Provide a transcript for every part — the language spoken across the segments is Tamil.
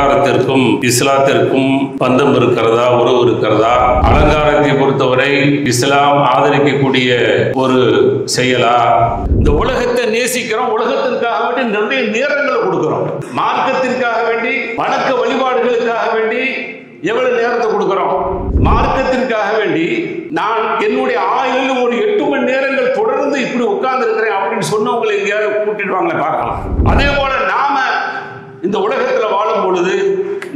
அலங்காரத்திற்கும் இஸ்லாத்திற்கும் பந்தம் இருக்கிறதா, உறவு இருக்கிறதா? அலங்காரத்தை பொறுத்தவரை இஸ்லாம் ஆதரிக்கக்கூடிய ஒரு செயலா? இந்த உலகத்தை நேசிக்கிறோம், உலகத்திற்காக வேண்டி நிறைய நேரங்களை கொடுக்கிறோம், மார்க்கத்திற்காக வேண்டி வணக்க வழிபாடுகளுக்காக வேண்டி எவ்வளவு நேரத்தை கொடுக்கிறோம். மார்க்கத்திற்காக வேண்டி நான் என்னுடைய ஆயுளில் ஒரு 8 மணி நேரங்கள் தொடர்ந்து இப்படி உட்கார்ந்து இருக்கிறேன் அப்படின்னு சொன்னவங்களை எங்கேயாவது கூட்டிடுவாங்களே பார்க்கலாம். அதே போல நாம இந்த உலகத்துல வாழும் பொழுது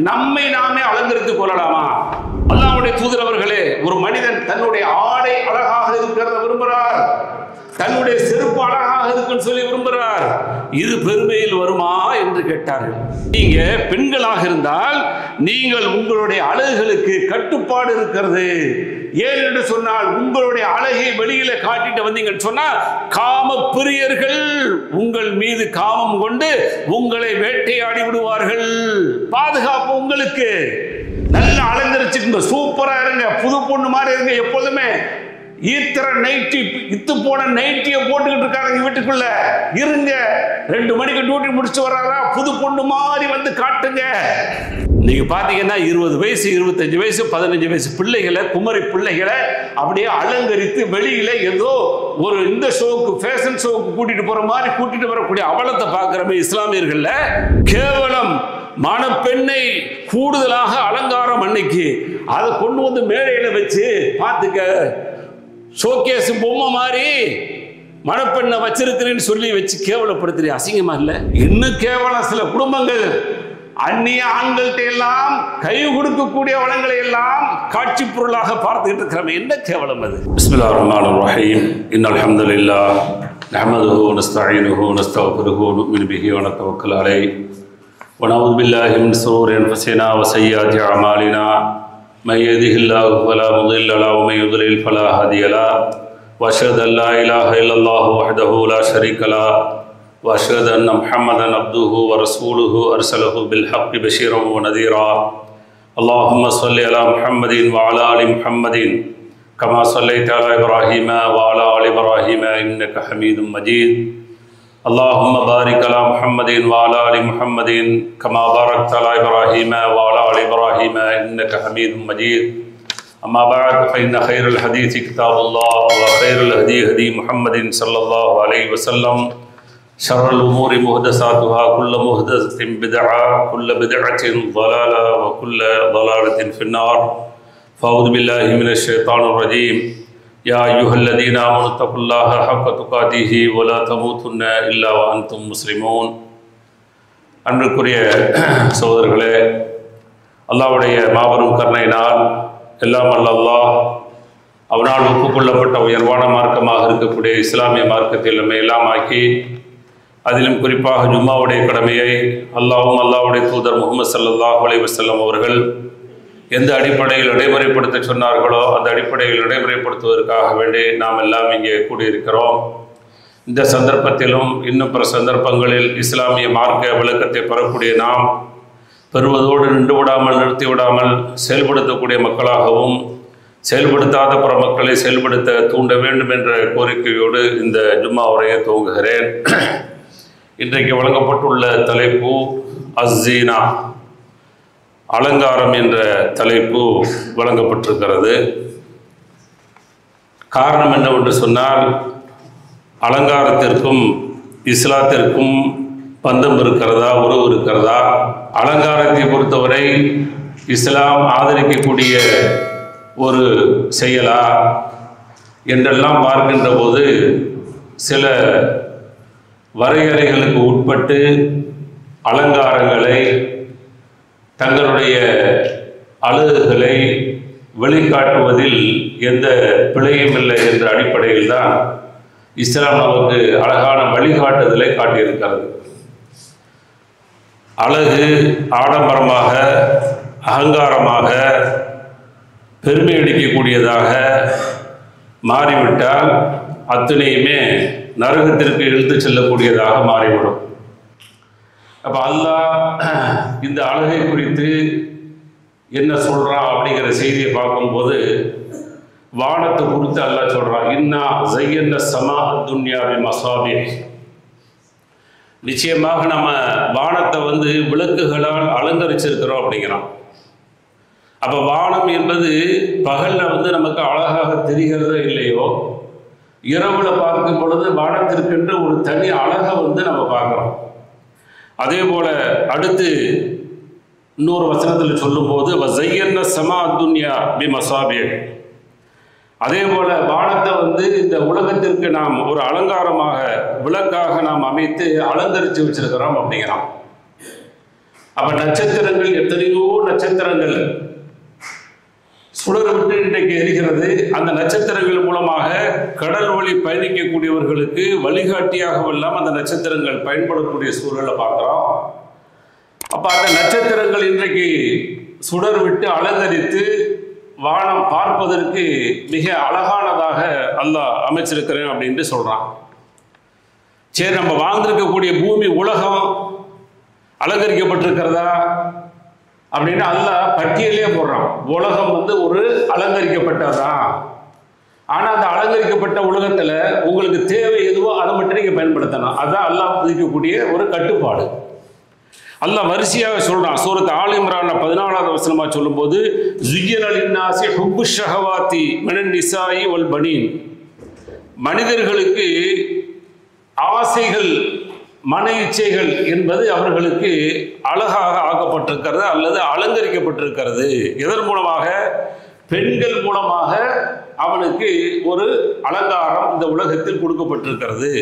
நம்மை நாமே அலங்கரித்துக் கொள்ளலாமா? அல்லாஹ்வுடைய தூதர் அவர்களே, ஒரு மனிதன் தன்னுடைய ஆடை அழகாக இருக்கிறத விரும்புகிறார், தன்னுடைய செருப்பு அழகாக இருக்குன்னு சொல்லி விரும்புகிறார். இது பெருமையில் வருமா என்று கேட்டார்கள். நீங்க பெண்களாக இருந்தால் நீங்கள் உங்களுடைய அழகுகளுக்கு கட்டுப்பாடு இருக்கிறது. ஏன் என்று சொன்னால் உங்களுடைய அழகை வெளியில காட்டிட்டு வந்தீங்கன்னு சொன்னா காம பிரியர்கள் உங்கள் மீது காமம் கொண்டு உங்களை வேட்டையாடி விடுவார்கள். பாதுகாப்பு உங்களுக்கு. நல்ல அலங்கரிச்சுங்க, சூப்பரா இருங்க, புது பொண்ணு மாதிரி இருங்க. எப்போதுமே ஈத்திர நைட்டி, இத்து போன நைட்டியை போட்டுக்கிட்டு இருக்காங்க வீட்டுக்குள்ள இருங்க. 2 மணிக்கு டியூட்டி முடிச்சு வர்றாரா, புது பொண்ணு மாதிரி வந்து காட்டுங்க. நீங்க பாத்தீங்கன்னா 20 வயசு 25 வயசு 15 வயசு பிள்ளைகளை, குமரி பிள்ளைகளை அப்படியே அலங்கரித்து வெளியில ஏதோ ஒரு இந்த ஷோவுக்கு, ஃபேஷன் ஷோவுக்கு கூட்டிட்டு போற மாதிரி கூட்டிட்டு வரக்கூடிய அவலத்தை பார்க்கிறமே இஸ்லாமியர்கள்ல. கேவலம் மணப்பெண்ணை கூடுதலாக அலங்காரம் அன்னைக்கு அதை கொண்டு வந்து மேடையில வச்சு பார்த்துக்க, ஷோகேஸ் பொம்மை மாதிரி மணப்பெண்ணை வச்சிருக்கிறேன்னு சொல்லி வச்சு கேவலப்படுத்துறீ. அசிங்கமா இல்ல? இன்னும் கேவலம் சில குடும்பங்கள் அந்நிய ஆண்கள்கிட்ட எல்லாம் கை கொடுக்கக்கூடிய வளங்களை எல்லாம் காட்சி பொருளாக பார்த்துக்கிட்டு இருக்கிறோம். என்ன கேவலம் அது? பிஸ்மில்லாஹிர் ரஹ்மானிர் ரஹீம். இன்னல் ஹம்துலில்லாஹ் நஹ்மதுஹு வ நஸ்தஈனுஹு வ நஸ்தக்ஃபிருஹு வ நு'மினு பிஹி வ நதவக்கலு அலைஹி வ நஊது பில்லாஹி மின் ஷுரூரி அன்ஃபுஸினா வ ஸய்யிஆத்தி அமாலினா من يهده الله فلا مضل له ومن يضلل فلا هادي له واشهد ان لا اله الا الله وحده لا شريك له واشهد ان محمدا عبده ورسوله ارسله بالحق بشيرا ونذيرا اللهم صل على محمد وعلى ال محمد كما صليت على ابراهيم وعلى ال ابراهيم انك حميد مجيد اللهم بارك على محمد وعلى ال محمد كما باركت على ابراهيم وعلى ال ابراهيم انك حميد مجيد اما بعد فان خير الحديث كتاب الله وخير الهدي هدي محمد صلى الله عليه وسلم شر الامور محدثاتها كل محدثة بدعة كل بدعة ضلالة وكل ضلالة في النار فاعوذ بالله من الشيطان الرجيم يا أيها الذين آمنوا اتقوا الله حق تقاته ولا تموتن إلا وأنتم مسلمون. அன்றுக்குரிய சகோதரர்களே, அல்லாஹ்வுடைய மாபெரும் கருணையினால் எல்லாம் வல்ல அல்லாஹ் அவனால் ஒப்புக்கொள்ளப்பட்ட உயர்வான மார்க்கமாக இருக்கக்கூடிய இஸ்லாமிய மார்க்கத்தில் நம்மை எல்லாம் ஆக்கி, அதிலும் குறிப்பாக ஜும்மாவுடைய கடமையை அல்லாஹ்வும் அல்லாஹ்வுடைய தூதர் முஹம்மது ஸல்லல்லாஹு அலைஹி வஸல்லம் அவர்கள் எந்த அடிப்படையில் நடைமுறைப்படுத்த சொன்னார்களோ அந்த அடிப்படையில் நடைமுறைப்படுத்துவதற்காக வேண்டி நாம் எல்லாம் இங்கே கூடியிருக்கிறோம். இந்த சந்தர்ப்பத்திலும் இன்னும் பிற சந்தர்ப்பங்களில் இஸ்லாமிய மார்க்க விளக்கத்தை பெறக்கூடிய நாம் பெறுவதோடு நின்று விடாமல், நிறுத்தி விடாமல் செயல்படுத்தக்கூடிய மக்களாகவும் செயல்படுத்தாத பிற மக்களை செயல்படுத்த தூண்ட வேண்டும் என்ற கோரிக்கையோடு இந்த ஜும்மா உரையை துவங்குகிறேன். இன்றைக்கு வழங்கப்பட்டுள்ள தலைப்பு அஸ்ஸீனா, அலங்காரம் என்ற தலைப்பு வழங்கப்பட்டிருக்கிறது. காரணம் என்னவென்று சொன்னால், அலங்காரத்திற்கும் இஸ்லாத்திற்கும் பந்தம் இருக்கிறதா, உறவு இருக்கிறதா? அலங்காரத்தை பொறுத்தவரை இஸ்லாம் ஆதரிக்கக்கூடிய ஒரு செயலா என்றெல்லாம் பார்க்கின்ற போது சில வரையறைகளுக்கு உட்பட்டு அலங்காரங்களை, தங்களுடைய அழகுகளை வெளிக்காட்டுவதில் எந்த பிழையும் இல்லை என்ற அடிப்படையில் தான் இஸ்லாம் நமக்கு அழகான வழிகாட்டுதலை காட்டியிருக்கிறது. அழகு ஆடம்பரமாக, அகங்காரமாக, பெருமை அடிக்கக்கூடியதாக மாறிவிட்டால் அத்தனையுமே நரகத்திற்கு இழுத்து செல்லக்கூடியதாக மாறிவிடும். அப்போ அல்லாஹ் இந்த அழகை குறித்து என்ன சொல்கிறான் அப்படிங்கிற செய்தியை பார்க்கும்போது வானத்தை குறித்து அல்லாஹ் சொல்கிறான், இன்னா ஸய்யன்னா ஸமா துன்யா பி மஸாபிஹ். நிச்சயமாக நம்ம வானத்தை வந்து விளக்குகளால் அலங்கரிச்சிருக்கிறோம் அப்படிங்கிறோம். அப்போ வானம் என்பது பகலில் வந்து நமக்கு அழகாக தெரிகிறதோ இல்லையோ, இரவுல பார்க்கும் பொழுது வானத்திற்கென்று ஒரு தனி அழகை வந்து நம்ம பார்க்குறோம். அதே போல் அடுத்து இன்னொரு வசனத்தில் சொல்லும்போது வஸய்யன்னா ஸமா துன்யா பிமஸாபிஹ், அதே போல் வானத்தை வந்து இந்த உலகத்திற்கு நாம் ஒரு அலங்காரமாக விளக்காக நாம் அமைத்து அலங்கரித்து வச்சிருக்கிறோம் அப்படிங்கிறோம். அப்போ நட்சத்திரங்கள், எத்தனையோ நட்சத்திரங்கள் சுடர் விட்டு இன்றைக்கு எரிகிறது. அந்த நட்சத்திரங்கள் மூலமாக கடல் வழி பயணிக்கக்கூடியவர்களுக்கு வழிகாட்டியாகவெல்லாம் அந்த நட்சத்திரங்கள் பயன்படக்கூடிய சூழலை பார்க்குறோம். அப்போ அந்த நட்சத்திரங்கள் இன்றைக்கு சுடர் விட்டு அலங்கரித்து வானம் பார்ப்பதற்கு மிக அழகானதாக அல்லாஹ் அமைச்சிருக்கிறேன் அப்படின்ட்டு சொல்கிறான். சரி, நம்ம வாழ்ந்திருக்கக்கூடிய பூமி உலகம் அலங்கரிக்கப்பட்டிருக்கிறதா அப்படின்னு அல்லாஹ் பட்டியலே போடுறான். உலகம் வந்து ஒரு அலங்கரிக்கப்பட்டதான். ஆனால் அந்த அலங்கரிக்கப்பட்ட உலகத்தில் உங்களுக்கு தேவை எதுவோ அதை மட்டும் நீங்கள் பயன்படுத்தணும். அதுதான் அல்லாஹ் விதிக்கக்கூடிய ஒரு கட்டுப்பாடு. அல்லாஹ் வரிசையாக சொல்றான். சூரத் ஆல் இம்ரான் 14வது வசனமா சொல்லும்போது ஸுய்யின லின்னாஸி ஹுப்பு ஷஹவாத்தி மினன் நிசாஇ வல் பனீன், மனிதர்களுக்கு ஆசைகள், மன இச்சைகள் என்பது அவர்களுக்கு அழகாக ஆக்கப்பட்டிருக்கிறது அல்லது அலங்கரிக்கப்பட்டிருக்கிறது. எதன் மூலமாக? பெண்கள் மூலமாக அவனுக்கு ஒரு அலங்காரம் இந்த உலகத்தில் கொடுக்கப்பட்டிருக்கிறது.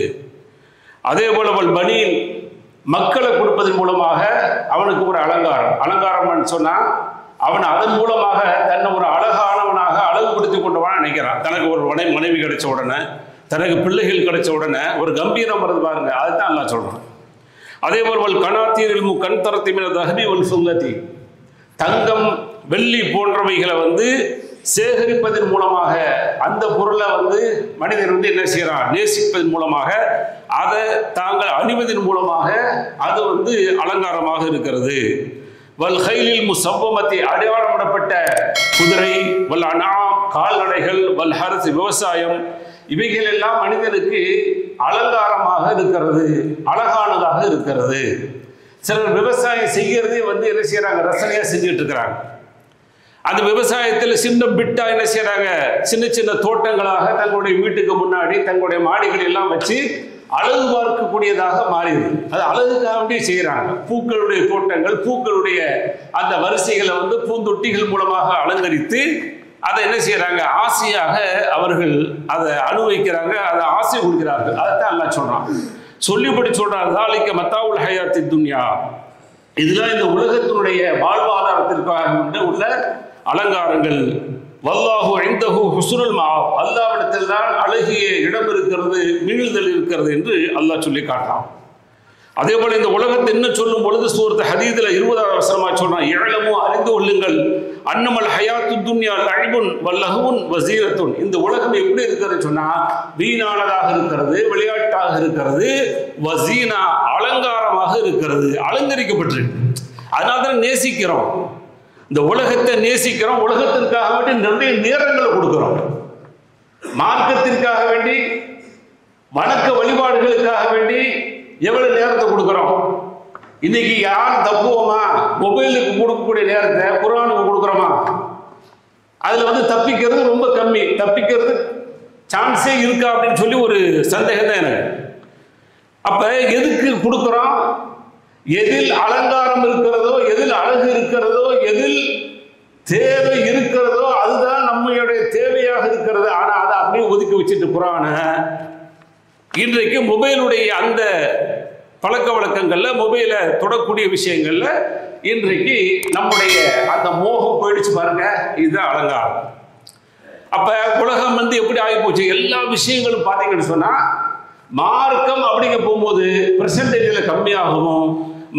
அதே போல வல் பனீன், மக்களை கொடுப்பதன் மூலமாக அவனுக்கு ஒரு அலங்காரம் சொன்னால் அவன் அதன் மூலமாக தன்னை ஒரு அழகானவனாக அழகுபடுத்தி கொண்டவன் நினைக்கிறான். தனக்கு ஒரு மனைவி கிடைச்ச உடனே, தனக்கு பிள்ளைகள் கிடைச்ச உடனே ஒரு கம்பீரம் வருது பாருங்க, அதுதான் எல்லாம் சொல்றான். அதே போல் கனாத்தீரில் கண் தரத்திமின தஹபி ஒல் சுல்லதி, தங்கம் வெள்ளி போன்றவைகளை வந்து சேகரிப்பதன் மூலமாக அந்த பொருளை வந்து மனிதர் வந்து என்ன செய்யறான்? நேசிப்பதன் மூலமாக, அதை தாங்கள் அணிவதன் மூலமாக அது வந்து அலங்காரமாக இருக்கிறது. வல் ஹைலில் முஸவ்வமத்தி, அடையாளமிடப்பட்ட குதிரை, வல் அனாம் கால்நடைகள், வல் ஹர்ஸ் விவசாயம், இவைகள் எல்லாம் மனிதனுக்கு அலங்காரமாக இருக்கிறது, அழகானதாக இருக்கிறது. சிலர் விவசாயம் செய்யறதே வந்து என்ன செய்யறாங்க? ரசனையா செஞ்சுட்டு இருக்கிறாங்க. அந்த விவசாயத்தில் சின்ன பிட்டா என்ன செய்யறாங்க? சின்ன சின்ன தோட்டங்களாக தங்களுடைய வீட்டுக்கு முன்னாடி தங்களுடைய மாடிகள் எல்லாம் வச்சு அழகு பார்க்கக்கூடியதாக மாறிடுது. அது அழகுக்காக வேண்டிய செய்யறாங்க. பூக்களுடைய தோட்டங்கள், பூக்களுடைய அந்த வரிசைகளை வந்து பூந்தொட்டிகள் மூலமாக அலங்கரித்து அதை என்ன செய்யறாங்க? ஆசையாக அவர்கள் அதை அனுபவிக்கிறாங்க, அதை ஆசை கொடுக்கிறார்கள். அதைத்தான் அல்லாஹ் சொல்றான். சொல்லிப்படி சொல்றார், ஸாலிக மத்தாஉல் ஹயாத்தி துன்யா, இதெல்லாம் இந்த உலகத்தினுடைய வாழ்வாதாரத்திற்காக உள்ள அலங்காரங்கள். வல்லாஹு இன்தஹு ஹுஸ்னுல் மஆப், அல்லாஹ்விடத்தில் தான் அழகிய இடம் இருக்கிறது, மீளுதல் இருக்கிறது என்று அல்லாஹ் சொல்லி காட்டுறான். அதே போல இந்த உலகத்தை இன்னும் சொல்லும் பொழுது சூரத் ஹதீதுல 20வது வசனமா சொல்றான், இஅலமு, அறிந்து கொள்ளுங்கள், அன்னமல் ஹயாத்து துன்யா லஅபுன் வல்லஹுன் வஸீரத்துன், இந்த உலகம் எப்படி இருக்கிறது சொன்னா வீணானதாக இருக்கிறது, விளையாட்டாக இருக்கிறது, வஸீனா, அலங்காரமாக இருக்கிறது, அலங்கரிக்கப்பட்டிருக்கு. அதனால தான் நேசிக்கிறோம், இந்த உலகத்தை நேசிக்கிறோம். உலகத்திற்காக வேண்டி நிறைய நேரங்களை கொடுக்கிறோம். மார்க்கத்திற்காக வேண்டி, வணக்க வழிபாடுகளுக்காக வேண்டி எவ்வளவு நேரத்தை கொடுக்கிறோம். இன்னைக்கு யார் தப்புவோமா? மொபைலுக்கு கொடுக்கக்கூடிய நேரத்தை குர்ஆனுக்கு கொடுக்குறோமா? அதுல வந்து தப்பிக்கிறது ரொம்ப கம்மி. தப்பிக்கிறது சான்ஸே இருக்கா அப்படின்னு சொல்லி ஒரு சந்தேகம் தான் எனக்கு. அப்ப எதுக்கு கொடுக்கிறோம்? எதில் அலங்காரம் இருக்கிறதோ, எதில் அழகு இருக்கிறதோ, எதில் தேவை இருக்கிறதோ அதுதான் நம்மளுடைய தேவையாக இருக்கிறது. ஆனா அதை அப்படியே ஒதுக்கி வச்சுட்டு குர்ஆனை இன்றைக்கு மொபைலுடைய அந்த பழக்க வழக்கங்கள்ல, மொபைலை தொடக்கூடிய விஷயங்கள்ல இன்றைக்கு நம்முடைய அந்த மோகம் போயிடுச்சு பாருங்க. இதுதான் அலங்காரம். அப்ப உலகம் வந்து எப்படி ஆகி போச்சு? எல்லா விஷயங்களும் பார்த்தீங்கன்னு சொன்னா மார்க்கம் அப்படிங்க போகும்போது பெர்சன்டேஜ்ல கம்மியாகவும்,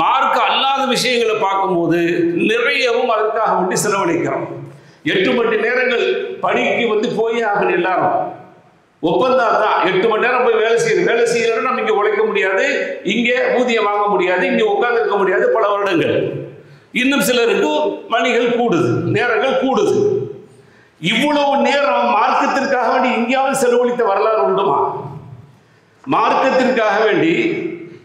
மார்க்கம் அல்லாத விஷயங்களை பார்க்கும்போது நிறையவும் அதற்காக வேண்டி செலவழிக்கிறோம். 8 மணி நேரங்கள் பணிக்கு வந்து போய் ஆகணும். எல்லாரும் ஒப்பந்தம் தான். 8 மணி நேரம் போய் வேலை செய்யணும். நம்ம இங்கே உழைக்க முடியாது, இங்கே ஊதியம் வாங்க முடியாது, இங்கே உட்கார்ந்து இருக்க முடியாது பல வருடங்கள். இன்னும் சிலருக்கு மணிகள் கூடுது, நேரங்கள் கூடுது. இவ்வளவு நேரம் மார்க்கத்திற்காக வேண்டி எங்கேயாவது செலவழித்த வரலாறு உண்டுமா? மார்க்கத்திற்காக வேண்டி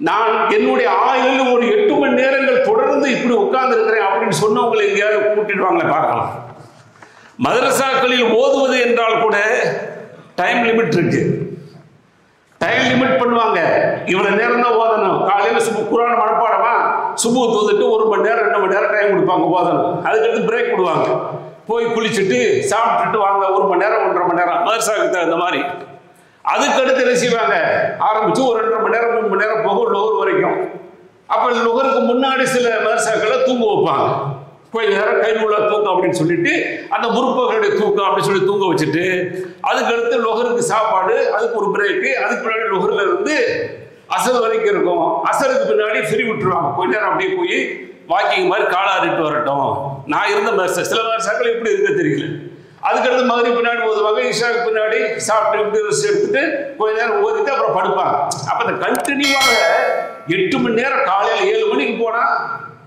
நான் என்னுடைய ஆயுளில் ஒரு 8 மணி நேரங்கள் தொடர்ந்து இப்படி உட்கார்ந்து இருக்கிறேன் அப்படின்னு சொன்னவங்களை எங்கேயாவது கூட்டிடுவாங்களே பார்க்கலாம். மதரசாக்களில் ஓதுவது என்றால் கூட டைம் லிமிட் இருக்கு. டைம் லிமிட் பண்ணுவாங்க. இவ்வளவு நேரம் தான் ஓதணும். காலையில் குர்ஆன் மனப்பாடமா சுபு தூந்துட்டு 1 மணி நேரம் 2 மணி நேரம் டைம் கொடுப்பாங்க ஓதணும். அதுக்கடுத்து பிரேக் விடுவாங்க. போய் குளிச்சுட்டு சாப்பிட்டுட்டு வாங்க 1 மணி நேரம் 1.5 மணி நேரம் மதரசாவுக்கு தகுந்த மாதிரி. அதுக்கடுத்து என்ன செய்வாங்க, ஆரம்பிச்சு ஒரு 2.5 மணி நேரம் 3 மணி நேரம் போகும் லோகர் வரைக்கும். அப்போ லோகருக்கு முன்னாடி சில மதரசாக்களை தூங்க வைப்பாங்க. கொஞ்ச நேரம் கைநூலா தூக்கம் அப்படின்னு சொல்லிட்டு அந்த முற்பகலுடைய தூக்கம் அப்படின்னு சொல்லி தூங்க வச்சுட்டு அதுக்கடுத்து லொஹருக்கு சாப்பாடு, அதுக்கு ஒரு பிரேக்கு, அதுக்கு பின்னாடி லொஹர்ல இருந்து அசர் வரைக்கும் இருக்கும். அசருக்கு பின்னாடி ஃப்ரீ விட்டுருவாங்க. கொஞ்ச நேரம் அப்படியே போய் வாக்கிங் மாதிரி காலாறிட்டு வரட்டும். நான் இருந்த மதரசா சில மதரசாக்கள் இப்படி இருக்க தெரியல. அதுக்கடுத்து மகரிப் பின்னாடி ஓதுவாங்க. இஷாவுக்கு பின்னாடி சாப்பிட்டு ரெஸ்ட் எடுத்துட்டு கொஞ்ச நேரம் ஓதிட்டு அப்புறம் படுப்பாங்க. அப்போ இந்த கண்டினியூவாக 8 மணி நேரம் காலையில் 7 மணிக்கு போனா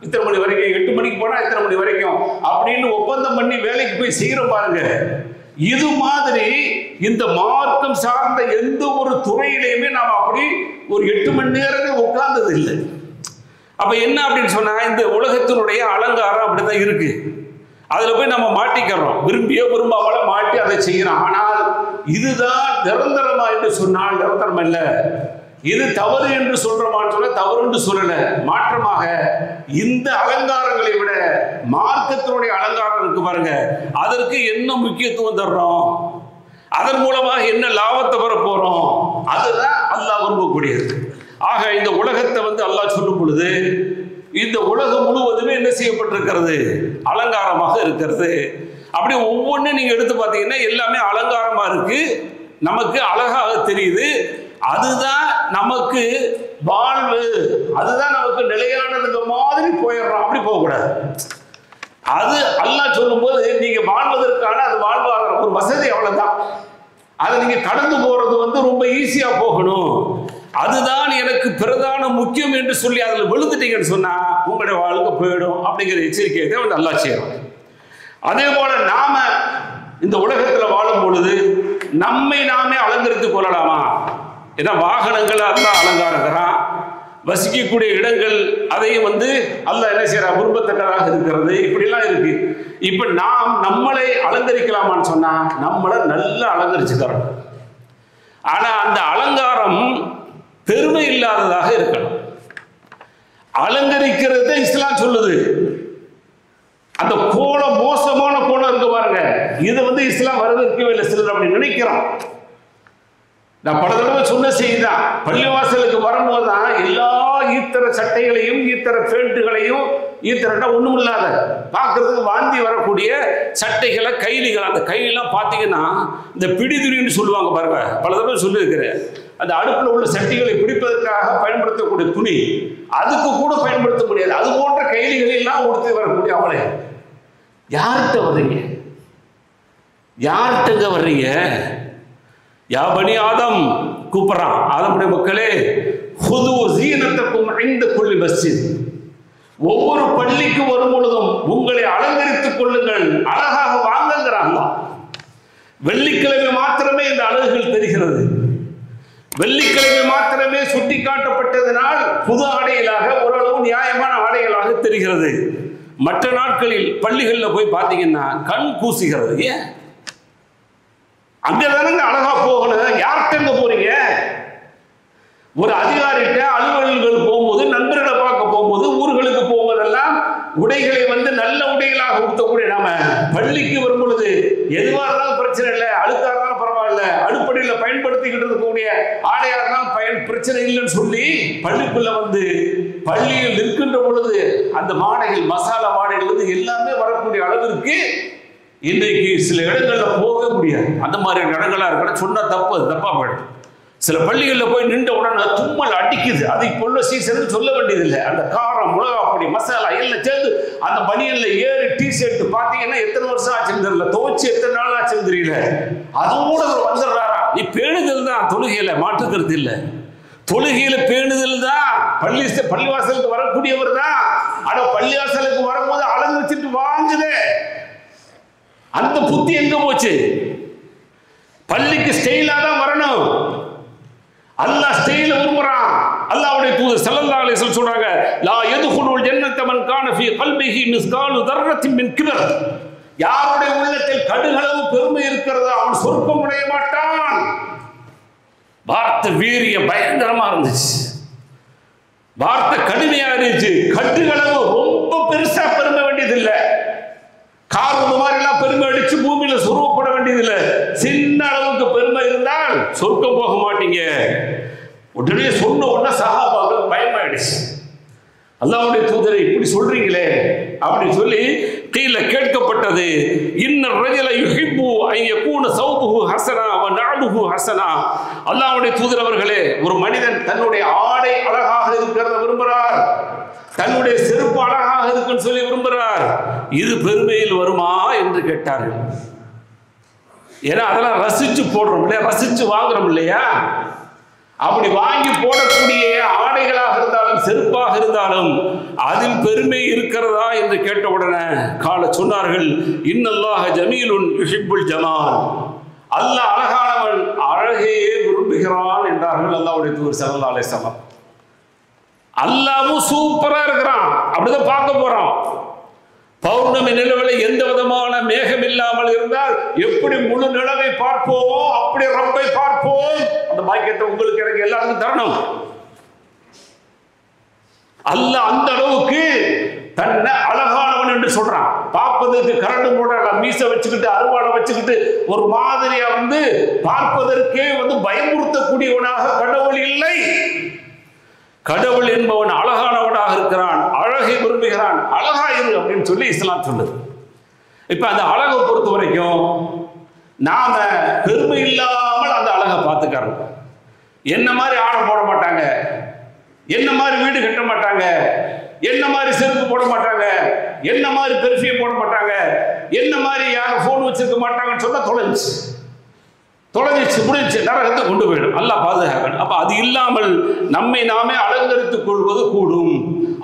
இத்தனை மணி வரைக்கும், 8 மணிக்கு போனா இத்தனை மணி வரைக்கும் அப்படின்னு ஒப்பந்தம் பண்ணி வேலைக்கு போய் செய்யறோம் பாருங்க. இது மாதிரி இந்த மார்க்கம் சார்ந்த எந்த ஒரு துறையிலையுமே நாம் அப்படி ஒரு 8 மணி நேரமே உட்கார்ந்தது இல்லை. அப்ப என்ன அப்படின்னு சொன்னா இந்த உலகத்தினுடைய அலங்காரம் அப்படிதான் இருக்கு. அதுல போய் நம்ம மாட்டிக்கிறோம். விரும்பியோ விரும்பாமல மாட்டி அதை செய்யறோம். ஆனால் இதுதான் நிரந்தரமா என்று சொன்னால் நிரந்தரம் இல்லை. இது தவறு என்று சொல்றோமான்னு சொல்ல தவறு என்று சொல்லல. மாற்றமாக இந்த அலங்காரங்களை விட மார்க்கத்தினுடைய அலங்காரம் இருக்கு பாருங்க, அதற்கு என்ன முக்கியத்துவம் தர்றோம், அதன் மூலமாக என்ன லாபத்தை பெற போறோம், அதுதான் அல்லாஹ் விரும்பக்கூடியது. ஆக இந்த உலகத்தை அல்லாஹ் சொல்லும் பொழுது இந்த உலகம் முழுவதுமே என்ன செய்யப்பட்டிருக்கிறது, அலங்காரமாக இருக்கிறது. அப்படி ஒவ்வொன்றும் நீங்க எடுத்து பார்த்தீங்கன்னா எல்லாமே அலங்காரமா இருக்கு, நமக்கு அழகாக தெரியுது. அதுதான் நமக்கு வாழ்வு, அதுதான் நமக்கு நிலையானது மாதிரி போயிடுறோம். அப்படி போகக்கூடாது. அது அல்லாஹ் சொல்லும் போது நீங்க வாழ்வதற்கான அது வாழ்வாதாரம் ஒரு வசதி, அவ்வளவுதான். அதை நீங்க கடந்து போறது ரொம்ப ஈஸியா போகணும், அதுதான் எனக்கு பிரதான முக்கியம் என்று சொல்லி அதில் விழுந்துட்டீங்கன்னு சொன்னா உங்களுடைய வாழ்க்கை போயிடும். அப்படிங்கிற எச்சரிக்கையை தான் அல்லாஹ் செய்யறோம். அதே போல நாம இந்த உலகத்தில் வாழும் பொழுது நம்மை நாமே அலங்கரித்துக் கொள்ளலாமா? ஏன்னா வாகனங்கள் அல்லாஹ் அலங்காரங்கிறான், வசிக்கக்கூடிய இடங்கள் அதையும் அல்லாஹ் என்ன செய்யறா, விரும்பத்தக்கதாக இருக்கிறது. இப்படிலாம் இருக்கு. இப்ப நாம் நம்மளை அலங்கரிக்கலாமான்னு சொன்னா நம்மளை நல்லா அலங்கரிச்சுக்கிறோம். ஆனா அந்த அலங்காரம் பெருமை இல்லாததாக இருக்கணும். அலங்கரிக்கிறது இஸ்லாம் சொல்லுது. அந்த கோலம் மோசமான கோலம் இருக்கு பாருங்க, இது இஸ்லாம் வரவேற்கவே இல்லை. சிலர் அப்படி நினைக்கிறோம். நான் பல தடவை சொன்ன செய்திதான், பள்ளிவாசலுக்கு வரும்போது தான் எல்லா ஈத்தர சட்டைகளையும் ஈத்தர பேண்ட்டுகளையும், ஈத்தரட்டா ஒண்ணும் இல்லாத பார்க்கறதுக்கு வாந்தி வரக்கூடிய சட்டைகளை, கைலிகள், அந்த கையெல்லாம் பார்த்தீங்கன்னா இந்த பிடிதுணின்னு சொல்லுவாங்க பாருங்க, பல தடவை சொல்லியிருக்கிறேன். அந்த அடுப்பில் உள்ள சட்டிகளை பிடிப்பதற்காக பயன்படுத்தக்கூடிய துணி, அதுக்கு கூட பயன்படுத்த முடியாது. அது போன்ற கைலிகளை எல்லாம் உடுத்தி வரக்கூடிய அவளை யார்கிட்ட வர்றீங்க? யார்கிட்டங்க வர்றீங்க? யா பனி ஆதம் கூப்பிடுறான், ஆதமுடைய மக்களே, ஹுது ஸீனத்தக்கும் இன்த குல்லி மஸ்ஜித், ஒவ்வொரு பள்ளிக்கு வரும் பொழுதும் உங்களை அலங்கரித்துக் கொள்ளுங்கள், அழகாக வாங்குங்கிறாங்க. வெள்ளிக்கிழமை மாத்திரமே இந்த அழகுகள் தெரிகிறது. வெள்ளிக்கிழமை மாத்திரமே சுட்டி காட்டப்பட்டதனால் புது ஆடைகளாக ஓரளவு நியாயமான ஆடைகளாக தெரிகிறது. மற்ற நாட்களில் பள்ளிகளில் போய் பார்த்தீங்கன்னா கண் கூசுகிறது. ஏன்? அங்கதானங்க அழகா போகணும். யார்கிட்ட போறீங்க? ஒரு அதிகாரிகிட்ட அலுவலர்கள் போகும்போது, நண்பர்களை பார்க்க போகும்போது, ஊர்களுக்கு போகும்போதெல்லாம் உடைகளை நல்ல உடைகளாக உடுத்தக்கூடிய நாம பள்ளிக்கு வரும் பொழுது எதுவாக இருந்தாலும் பிரச்சனை இல்லை, அழுக்கா இருந்தாலும் பரவாயில்ல, அடிப்படையில் பயன்படுத்திக்கிட்டு இருக்கக்கூடிய ஆடையா இருந்தாலும் பிரச்சனை இல்லைன்னு சொல்லி பள்ளிக்குள்ள பள்ளியில் இருக்கின்ற பொழுது அந்த மாடைகள், மசாலா மாடைகள் எல்லாமே வரக்கூடிய அளவிற்கு இன்றைக்கு சில இடங்கள்ல போகவே முடியாது. அந்த மாதிரி இடங்களா இருக்க சொன்னா தப்பு, அது தப்பா போயிடும். சில பள்ளிகளில் போய் நின்ற உடனே தும்மல் அடிக்குது. அது இப்போ உள்ள சீசன் சொல்ல வேண்டியதில்லை. அந்த காரம், மிளகா பொடி, மசாலா எல்லாம் சேர்ந்து அந்த பனியன்ல ஏறி டிஷர்ட் பார்த்தீங்கன்னா எத்தனை வருஷம் ஆச்சுன்னு தெரியல, துவச்சு எத்தனை நாள் ஆச்சுன்னு தெரியல, அதோட வந்துடுறாரா? நீ பேணுதல் தான் தொழுகையில, மாற்றுக்கிறது இல்லை. தொழுகையில பேணுதல் தான். பள்ளிவாசலுக்கு வரக்கூடியவர் தான். ஆனா பள்ளிவாசலுக்கு வரும்போது அலங்கரிச்சுட்டு வாங்குதே, அந்த புத்தி எங்க போச்சு? பள்ளிக்கு ஸ்டைலா தான் வரணும். அல்லாஹ் ஸ்டைல விரும்புறான். அல்லாஹ்வுடைய தூதர் ஸல்லல்லாஹு அலைஹி வஸல்லம் சொல்றாங்க, லா யதுகுலுல் ஜன்னத மன் கான ஃபீ கல்பிஹி மிஸ்காலு தர்ரத்தின் மின் கிபர். யாருடைய உள்ளத்தில் கடுகளவு பெருமை இருக்கிறதோ அவன் சொர்க்கம் அடைய மாட்டான். வார்த்தை வீரிய பயங்கரமா இருந்துச்சு, வார்த்தை கடுமையா இருந்துச்சு. கடுகளவு ரொம்ப பெருசா பெருமை வேண்டியதில்லை, காரணம் மாதிரி எல்லாம் பெருமை அடிச்சு பூமியில சொருவப்பட வேண்டியதில்லை. சின்ன அளவுக்கு பெருமை இருந்தால் சொர்க்கம் போக மாட்டீங்க. உடனே சொன்ன உடனே சஹாபாக்கள் பயமாயிடுச்சு. அல்லாஹ்வுடைய தூதரை இப்படி சொல்றீங்களே அப்படின்னு சொல்லி கீழே கேட்கப்பட்டது. இன்னர் ரஜல யுஹிப்பு அன் யகூன ஸௌபுஹு ஹஸனா வ நஅலுஹு ஹஸனா. அல்லாஹ்வுடைய தூதர் அவர்களே, ஒரு மனிதன் தன்னுடைய ஆடை அழகாக இருக்கிறத விரும்புகிறார், தன்னுடைய செருப்பு அழகாக இருக்குன்னு சொல்லி விரும்புகிறார். இது பெருமையில் வருமா என்று கேட்டார்கள். ஏன்னா அதெல்லாம் ரசிச்சு போடுறோம் இல்லையா, ரசிச்சு வாங்குறோம் இல்லையா. அப்படி வாங்கி போடக்கூடிய ஆடைகளாக இருந்தாலும் செருப்பாக இருந்தாலும் அதில் பெருமை இருக்கிறதா என்று கேட்ட உடனே சொன்னார்கள், இன்னல்லாஹ ஜமீலுன் யுஹிப்புல் ஜமால். அல்லாஹ் அழகானவன், அழகையே விரும்புகிறான் என்றார்கள் அல்லாஹ்வுடைய தூதர் ஸல்லல்லாஹு அலைஹி வஸல்லம். அல்லாஹ்வும் சூப்பரா இருக்கிறான், அப்படிதான் பார்க்க போறோம். பௌர்ணமி நிலவில எந்த விதமான மேகம் இல்லாமல் இருந்தால் எப்படி முழு நிலவை பார்ப்போமோ அப்படி ரப்பை பார்ப்போம். அந்த பாக்கியத்தை உங்களுக்கு எனக்கு எல்லாருக்கும் தரணும். அல்லாஹ் அந்த அளவுக்கு தன்னை அழகானவன் என்று சொல்றான். பார்ப்பதற்கு கரண்டு போட மீச வச்சுக்கிட்டு அருவாளை வச்சுக்கிட்டு ஒரு மாதிரியா பார்ப்பதற்கே பயமுறுத்தக்கூடியவனாக கடவுள் இல்லை. கடவுள் என்பவன் அழகானவனாக இருக்கிறான், அழகை விரும்புகிறான். அழகா இரு அப்படின்னு சொல்லி இஸ்லாம் சொல்லுது. இப்ப அந்த அழகை பொறுத்த வரைக்கும் நாம பெருமை இல்லாமல் அந்த அழகை பார்த்துக்கிறோம். என்ன மாதிரி ஆடை போட மாட்டாங்க, என்ன மாதிரி வீடு கட்ட மாட்டாங்க, என்ன மாதிரி செருப்பு போட மாட்டாங்க, என்ன மாதிரி பெர்ஃபியூம் போட மாட்டாங்க, என்ன மாதிரி யாரும் போன் வச்சிருக்க மாட்டாங்கன்னு சொன்னா தொலைஞ்சிச்சு முடிஞ்சு நரகத்தை கொண்டு போயிடும். அல்லாஹ் பாதுகாக்கணும். அப்ப அது இல்லாமல் நம்மை நாமே அலங்கரித்துக் கொள்வது கூடும்.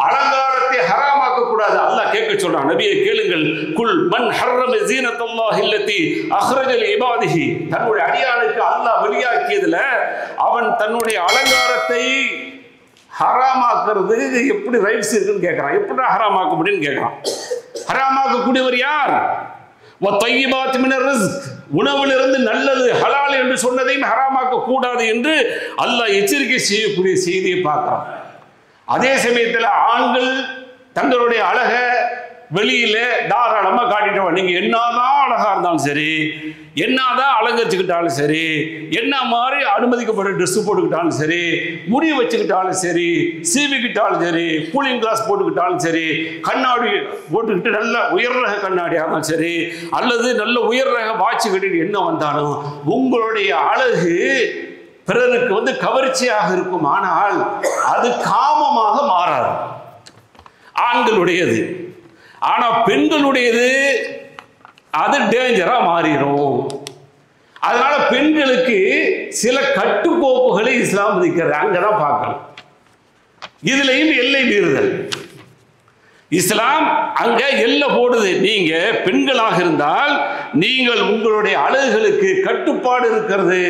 அலங்காரத்தை ஹராமாக்க கூடாது. அல்லாஹ் கேட்க சொல்றான், நபியை கேளுங்கள், குல் மன் ஹர்ரம ஸீனத்தல்லாஹி அல்லதி அஹ்ரஜ லிஇபாதிஹி. தன்னுடைய அடியானுக்கு அல்லாஹ் வெளியாக்கியதுல அவன் தன்னுடைய அலங்காரத்தை ஹராமாக்குறது எப்படி ரைட்ஸ் இருக்குன்னு கேட்கிறான். எப்படி ஹராமாக்க முடியும்னு கேட்கிறான். ஹராமாக்கக்கூடியவர் யார்? உணவிலிருந்து நல்லது ஹலால் என்று சொன்னதையும் ஹராமாக்க கூடாது என்று அல்லாஹ் எச்சரிக்கை செய்யக்கூடிய செய்தியை பார்க்கிறோம். அதே சமயத்தில் ஆண்கள் தங்களுடைய அழக வெளியில தாராளமா காட்டிட்டோம். நீங்க என்னதான் அழகா இருந்தாலும் சரி, என்னதான் அலங்கரிச்சுக்கிட்டாலும் சரி, என்ன மாதிரி அனுமதிக்கப்பட்ட ட்ரெஸ் போட்டுக்கிட்டாலும் சரி, முடி வச்சுக்கிட்டாலும் சரி, சீவிக்கிட்டாலும் சரி, கூலிங் கிளாஸ் போட்டுக்கிட்டாலும் சரி, கண்ணாடி போட்டுக்கிட்டு நல்ல உயர் ரக கண்ணாடியாக இருந்தாலும் சரி, அல்லது நல்ல உயர் ரக வாட்ச் கட்டிட்டு என்ன வந்தாலும் உங்களுடைய அழகு பிறருக்கு கவர்ச்சியாக இருக்கும். ஆனால் அது காமமாக மாறாது. ஆண்களுடையது. ஆனா பெண்களுடையது அது டேஞ்சரா மாறிடும். அதனால பெண்களுக்கு சில கட்டுக்கோப்புகளை இஸ்லாம் விதிக்கிறது. அங்கதான் பார்க்கணும். இதுலயும் எல்லை மீறுதல். இஸ்லாம் அங்க எல்லை போடுது. நீங்க பெண்களாக இருந்தால் நீங்கள் உங்களுடைய அழகுகளுக்கு கட்டுப்பாடு இருக்கிறது.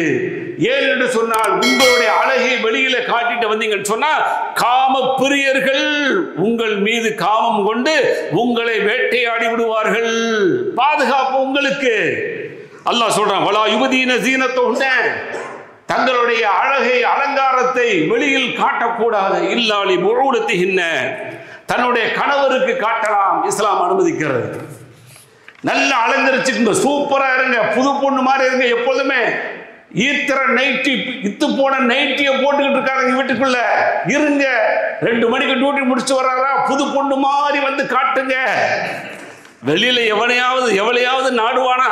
ஏன் என்று சொன்னால் உங்களுடைய அழகை வெளியில காட்டிட்டு வந்தீங்கன்னு சொன்னா காம பிரியர்கள் உங்கள் மீது காமம் கொண்டு உங்களை வேட்டையாடி விடுவார்கள். பாதுகாப்பு உங்களுக்கு. அல்லாஹ் சொல்றான், வலா யுபதீன ஸீனத்தஹுன்ன. தங்களுடைய அழகை அலங்காரத்தை வெளியில் காட்டக்கூடாது. இல்லாலி புஊலத்திஹின்ன. தன்னுடைய கணவருக்கு காட்டலாம். இஸ்லாம் அனுமதிக்கிறது. நல்ல அலங்கரிச்சுங்க, சூப்பரா இருங்க, புது பொண்ணு மாதிரி இருங்க. எப்போதுமே ஈத்திர நைட்டி இத்து போன நைட்டியை போட்டுக்கிட்டு இருக்காங்க வீட்டுக்குள்ள இருங்க. 2 மணிக்கு டியூட்டி முடிச்சு வர்றாரா, புது பொண்ணு மாதிரி காட்டுங்க. வெளியில எவளையாவது நாடுவானா?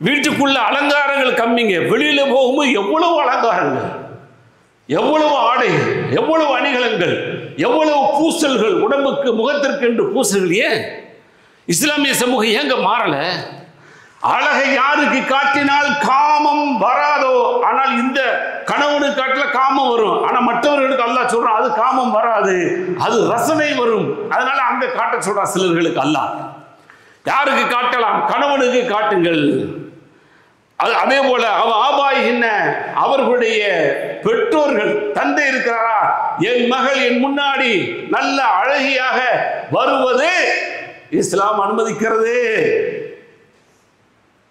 வீட்டுக்குள்ள அலங்காரங்கள் கம்மிங்க. வெளியில போகும்போது எவ்வளவு அலங்காரங்கள், எவ்வளவு ஆடைகள், எவ்வளவு அணிகலன்கள், எவ்வளவு பூசல்கள், உடம்புக்கு முகத்திற்கு என்று பூசல்கள். ஏன் இஸ்லாமிய சமூகம் ஏங்க மாறல? அழகை யாருக்கு காட்டினால் காமம் வராதோ, ஆனால் இந்த கணவனுக்கு காட்டல காமம் வரும். ஆனா மற்றவர்களுக்கு அல்லாஹ் சொல்றான் அது காமம் வராது, அது ரசனை வரும். அதனால அங்க காட்ட சொல்றா சிலர்களுக்கு அல்லாஹ். யாருக்கு காட்டலாம்? கணவனுக்கு காட்டுங்கள். அதே போல ஆபாயின அவர்களுடைய பெற்றோர்கள், தந்தை இருக்கிறாரா, என் மகள் என் முன்னாடி நல்ல அழகியாக வருவது இஸ்லாம் அனுமதிக்கிறது.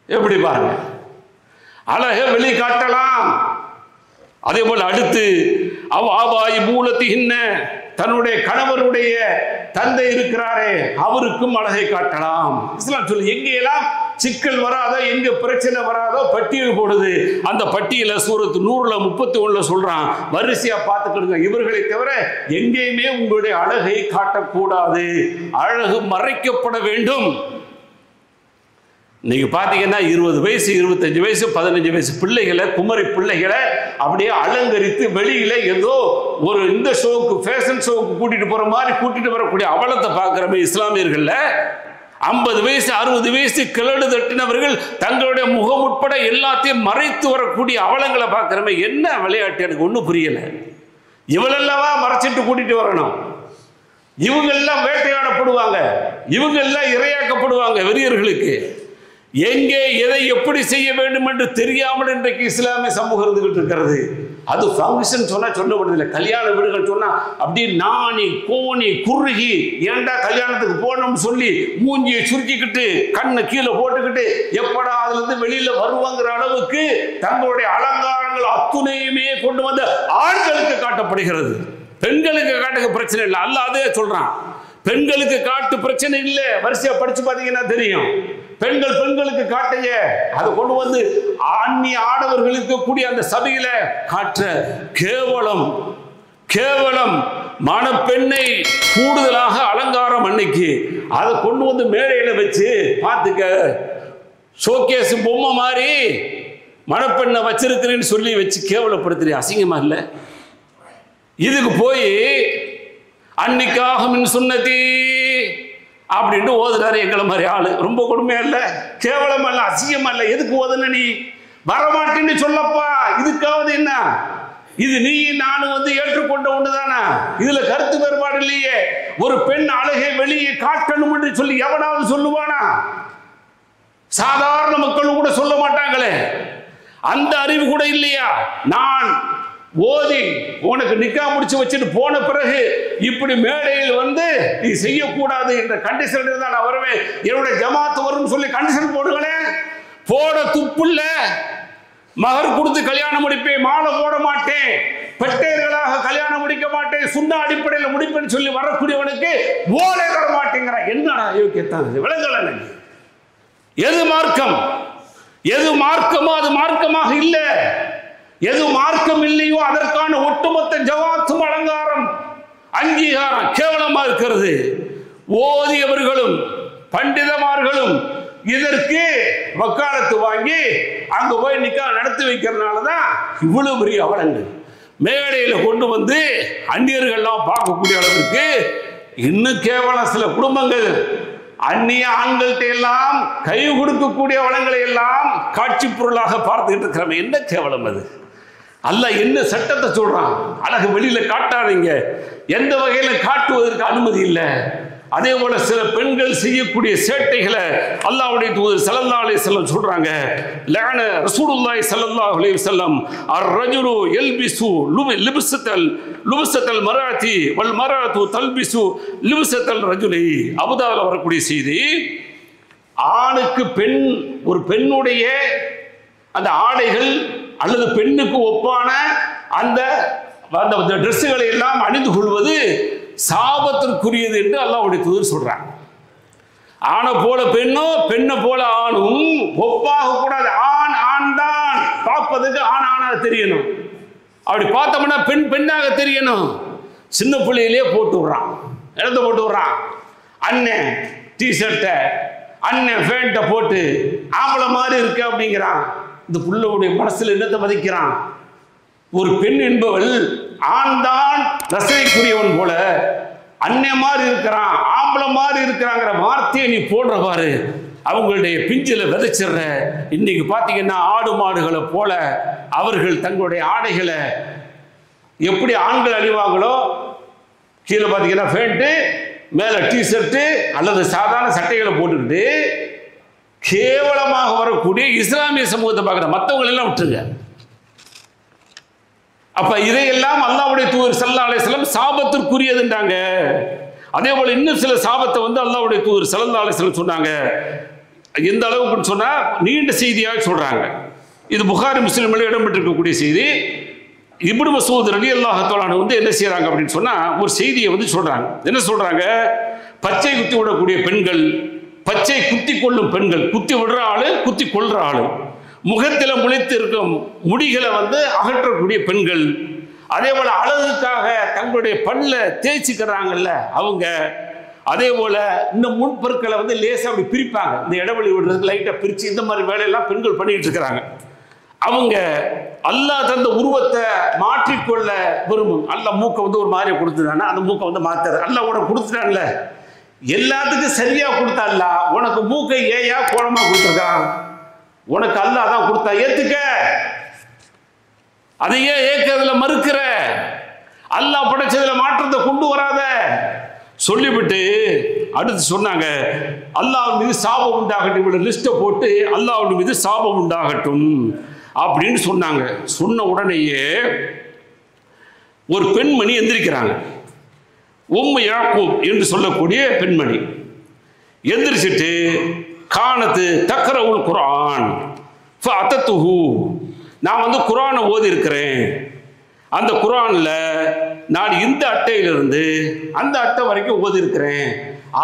எப்படி பாருங்க, அழக வெளிக்காட்டலாம். அதே போல அடுத்து ஆபாய் மூலத்தின்ன தன்னுடைய கணவருடைய தந்தை இருக்கிறாரே அவருக்கும் அழகை காட்டலாம். இஸ்லாம் சொல்லி எங்கெல்லாம் சிக்கல் வராதோ, எங்க பிரச்சனை வராதோ பட்டியல் போடுது. அந்த பட்டியல சூரத்து 131 சொல்றான், வரிசையா பார்த்துக்கிடுங்க. இவர்களை தவிர எங்கேயுமே உங்களுடைய அழகை காட்டக்கூடாது, அழகு மறைக்கப்பட வேண்டும். நீங்க பாத்தீங்கன்னா 20 வயசு 25 வயசு 15 வயசு பிள்ளைகளை, குமரி பிள்ளைகளை அப்படியே அலங்கரித்து வெளியில ஏதோ ஒரு இந்த ஷோக்கு, ஃபேஷன் ஷோக்கு கூட்டிட்டு போற மாதிரி கூட்டிட்டு வரக்கூடிய அவலத்தை பார்க்கிறோமே இஸ்லாமியர்கள்ல. 50 வயசு 60 வயசு கிளடு தட்டினவர்கள் தங்களுடைய முகம் உட்பட எல்லாத்தையும் மறைத்து வரக்கூடிய அவலங்களை பார்க்கிறோமே. என்ன விளையாட்டு, எனக்கு ஒன்றும் புரியல. இவளெல்லவா மறைச்சிட்டு கூட்டிட்டு வரணும்? இவங்க எல்லாம் வேட்டையாடப்படுவாங்க, இவங்க எல்லாம் இரையாக்கப்படுவாங்க வெறியர்களுக்கு. எங்கே எதை எப்படி செய்ய வேண்டும் என்று தெரியாமல் இன்றைக்கு இஸ்லாமிய சமூகம் இருந்துகிட்டு இருக்கிறது. அது ஃபங்க்ஷன் சொன்னா சொல்லப்படுதில்லை, கல்யாண வீடுகள் சொன்னா அப்படியே நாணி கோணி குறுகி, ஏன்டா கல்யாணத்துக்கு போனோம்னு சொல்லி மூஞ்சியை சுருக்கிக்கிட்டு கண்ணை கீழே போட்டுக்கிட்டு எப்படா அதுல இருந்து வெளியில வருவாங்கிற அளவுக்கு தங்களுடைய அலங்காரங்கள் அத்துணையுமே கொண்டு வந்து ஆண்களுக்கு காட்டப்படுகிறது. பெண்களுக்கு காட்டுக்கு பிரச்சனை இல்லை, அல்லாஹ் அதே சொல்றான். பெண்களுக்கு காட்டு பிரச்சனை இல்லை, வரிசையா படிச்சு பார்த்தீங்கன்னா தெரியும். பெண்களுக்கு காட்டைய அதை கொண்டு வந்து அந்நிய ஆடவர்களுக்கு கூடிய அந்த சபையில காற்ற கேவலம் மணப்பெண்ணை கூடுதலாக அலங்காரம் அன்னைக்கு அதை கொண்டு வந்து மேடையில வச்சு பார்த்துக்க, ஷோகேஸ் பொம்மை மாதிரி மணப்பெண்ணை வச்சிருக்கிறேன்னு சொல்லி வச்சு கேவலப்படுத்துறீ, அசிங்கமா இல்லை? இதுக்கு போய் அன்னிக்காக மின் சுன்னதி அப்படின்ட்டு ஓதுறாரு எங்களை மாதிரி ஆளு. ரொம்ப கொடுமையா இல்ல, கேவலம் அல்ல, அசிங்கமா இல்ல? எதுக்கு ஓதுன நீ? வரமாட்டேன்னு சொல்லப்பா, இதுக்காவது என்ன? இது நீ நானும் வந்து ஏற்றுக்கொண்ட ஒண்ணுதானா? இதுல கருத்து வேறுபாடு இல்லையே. ஒரு பெண் அழகை வெளியே காட்டணும் என்று சொல்லி எவனாவது சொல்லுவானா? சாதாரண மக்கள் கூட சொல்ல மாட்டாங்களே, அந்த அறிவு கூட இல்லையா? நான் ஓதி உனக்கு நிக்கா முடிச்சு வச்சுட்டு போன பிறகு இப்படி மேடையில் வந்து நீ செய்யக்கூடாது என்ற கண்டிஷன் இருந்தால் நான் வருவேன், என்னுடைய ஜமாத்து வரும் சொல்லி கண்டிஷன் போடுங்களேன். போட துப்புள்ள, மகர் கொடுத்து கல்யாணம் முடிப்பேன், மாலை போட மாட்டேன், பெட்டையர்களாக கல்யாணம் முடிக்க மாட்டேன், சுண்ண அடிப்படையில் முடிப்பேன்னு சொல்லி வரக்கூடியவனுக்கு ஓலை தர மாட்டேங்கிறான். என்னடா யோக்கியத்தான் விலங்கல? எது மார்க்கம்? எது மார்க்கமோ அது மார்க்கமாக இல்லை. எது மார்க்கம் இல்லையோ அதற்கான ஒட்டுமொத்த ஜவாத்தும் அலங்காரம் அங்கீகாரம் கேவலமா இருக்கிறது. ஓதியவர்களும் பண்டிதமார்களும் இதற்கு வக்காலத்து வாங்கி அங்க போய் நிக்கா நடத்தி வைக்கிறதுனாலதான் இவ்வளவு பெரிய அவலங்கள் மேடையில கொண்டு வந்து அந்நியர்கள்லாம் பார்க்கக்கூடிய அளவுக்கு. இன்னும் கேவலம் சில குடும்பங்கள் அந்நிய ஆண்கள்கிட்ட எல்லாம் கை கொடுக்கக்கூடிய வளங்களை எல்லாம் காட்சி பொருளாக பார்த்துக்கிட்டு இருக்கிறோம். என்ன கேவலம் அது? அல்லாஹ் என்ன சட்டத்தை சொல்றான்? அழகு வெளியில காட்டாதீங்க, எந்த வகையில காட்டுவதற்கு அனுமதி இல்லை. அதே போல சில பெண்கள் செய்யக்கூடிய சேட்டைகளை அல்லாஹ்வுடைய தூதர் ஸல்லல்லாஹு அலைஹி வஸல்லம் சொல்றாங்க. லஅன ரசூலுல்லாஹி ஸல்லல்லாஹு அலைஹி வஸல்லம் அர்-ரஜுலு யல்பிசு லுபஸத்தல் மராத்தி வல் மராத்து தல்பிசு லுபஸத்தல் ரஜுலி. அபூதாவுல வரக்கூடிய செய்தி, ஆணுக்கு பெண், ஒரு பெண்ணுடைய அந்த ஆடைகள் அல்லது பெண்ணுக்கு ஒப்பான அந்த ட்ரெஸ்ஸுகளை எல்லாம் அணிந்து கொள்வது சாபத்திற்குரியது என்று அல்லாஹ்வுடைய தூதர் சொல்றாங்க. ஆணை போல பெண்ணும் பெண்ணை போல ஆணும் ஒப்பாக கூடாது. ஆண் ஆண் தான், பார்ப்பதுக்கு ஆண் ஆணாக தெரியணும். அப்படி பார்த்தோம்னா பெண் பெண்ணாக தெரியணும். சின்ன பிள்ளையிலே போட்டு விடுறான், இடத்த போட்டு விடுறான். அண்ணன் டிஷர்ட்டை அண்ணன் பேண்ட்டை போட்டு ஆம்பளை மாதிரி இருக்கு அப்படிங்கிறான். இந்த புள்ளவுடைய மனசுல என்னத்தை மதிக்கிறான்? ஒரு பெண் என்பவள் ஆண் தான் ரசனைக்குரியவன் போல அண்ணன் மாதிரி இருக்கிறான், ஆம்பளை மாதிரி இருக்கிறாங்கிற வார்த்தையை நீ போடுற பாரு, அவங்களுடைய பிஞ்சில விதைச்சிடுற. இன்னைக்கு பார்த்தீங்கன்னா ஆடு மாடுகளை போல அவர்கள் தங்களுடைய ஆடைகளை எப்படி ஆண்கள் அணிவாங்களோ, கீழே பார்த்தீங்கன்னா பேண்ட்டு, மேலே டிஷர்ட்டு அல்லது சாதாரண சட்டைகளை போட்டுக்கிட்டு கேவலமாக வரக்கூடிய இஸ்லாமிய சமூகத்தை பார்க்குற, மற்றவங்க எல்லாம் விட்டுருங்க. அப்ப இதையெல்லாம் அல்லாஹ்வுடைய தூதர் ஸல்லல்லாஹு அலைஹி வஸல்லம் சாபத்திற்குரியதுன்றாங்க. அதே போல இன்னும் சில சாபத்தை வந்து அல்லாஹ்வுடைய தூதர் ஸல்லல்லாஹு அலைஹி வஸல்லம் சொன்னாங்க. எந்த அளவுக்கு சொன்னா நீண்ட செய்தியாக சொல்றாங்க. இது புகாரி முஸ்லிம்ல இடம்பெற்றிருக்கக்கூடிய செய்தி. இப்னு மஸ்ஊத் ரலியல்லாஹு தஆலா அன்ஹு வந்து என்ன செய்யறாங்க அப்படின்னு சொன்னா ஒரு செய்தியை வந்து சொல்றாங்க. என்ன சொல்றாங்க? பச்சை குத்தி விடக்கூடிய பெண்கள், பச்சை குத்தி கொள்ளும் பெண்கள், குத்தி விடுற ஆளு, குத்தி கொள்ற ஆளு, முகத்தில் முளைத்து இருக்கும் முடிகளை வந்து அகற்றக்கூடிய பெண்கள், அதே போல அழகுக்காக தங்களுடைய பல்ல தேய்ச்சிக்கிறாங்கல்ல அவங்க, அதே போல இந்த முன்பொருட்களை வந்து லேசா அப்படி பிரிப்பாங்க, இந்த இடைவெளி விடுறதுக்கு லைட்டா பிரிச்சு இந்த மாதிரி வேலையெல்லாம் பெண்கள் பண்ணிட்டு இருக்கிறாங்க. அவங்க அல்லாஹ் தந்த உருவத்தை மாற்றிக்கொள்ள விரும்பும். அல்லாஹ் மூக்கை வந்து ஒரு மாதிரி கொடுத்துட்டானா அந்த மூக்கை வந்து மாத்தாரு. அல்லாஹ் உனக்கு கொடுத்துட்டான்ல, எல்லாத்துக்கும் சரியா கொடுத்தான்ல, உனக்கு மூக்கை ஏயா கோலமா கொடுத்துருக்கான், உனக்கு அல்லாஹ் தான் கொடுத்தா, ஏத்துக்க. அதையே ஏற்கிறதுல மறுக்கிற, அல்லாஹ் படைச்சதுல மாற்றத்தை கொண்டு வராத சொல்லிவிட்டு அடுத்து சொன்னாங்க, அல்லாஹ் மீது சாபம் உண்டாகட்டும், இவ்வளவு லிஸ்ட்டை போட்டு அல்லாஹ் மீது சாபம் உண்டாகட்டும் அப்படின்னு சொன்னாங்க. சொன்ன உடனேயே ஒரு பெண்மணி எந்திரிக்கிறாங்க. உம்மு யாக்கூப் என்று சொல்லக்கூடிய பெண்மணி எந்திரிச்சிட்டு, கானத்து தக்ரவுல் குர்ஆன் ஃபஅதத்துஹு, நான் வந்து குர்ஆனை ஓதி இருக்கிறேன், அந்த குர்ஆன்ல நான் இந்த அட்டையிலிருந்து அந்த அட்டை வரைக்கும் ஓதி இருக்கிறேன்,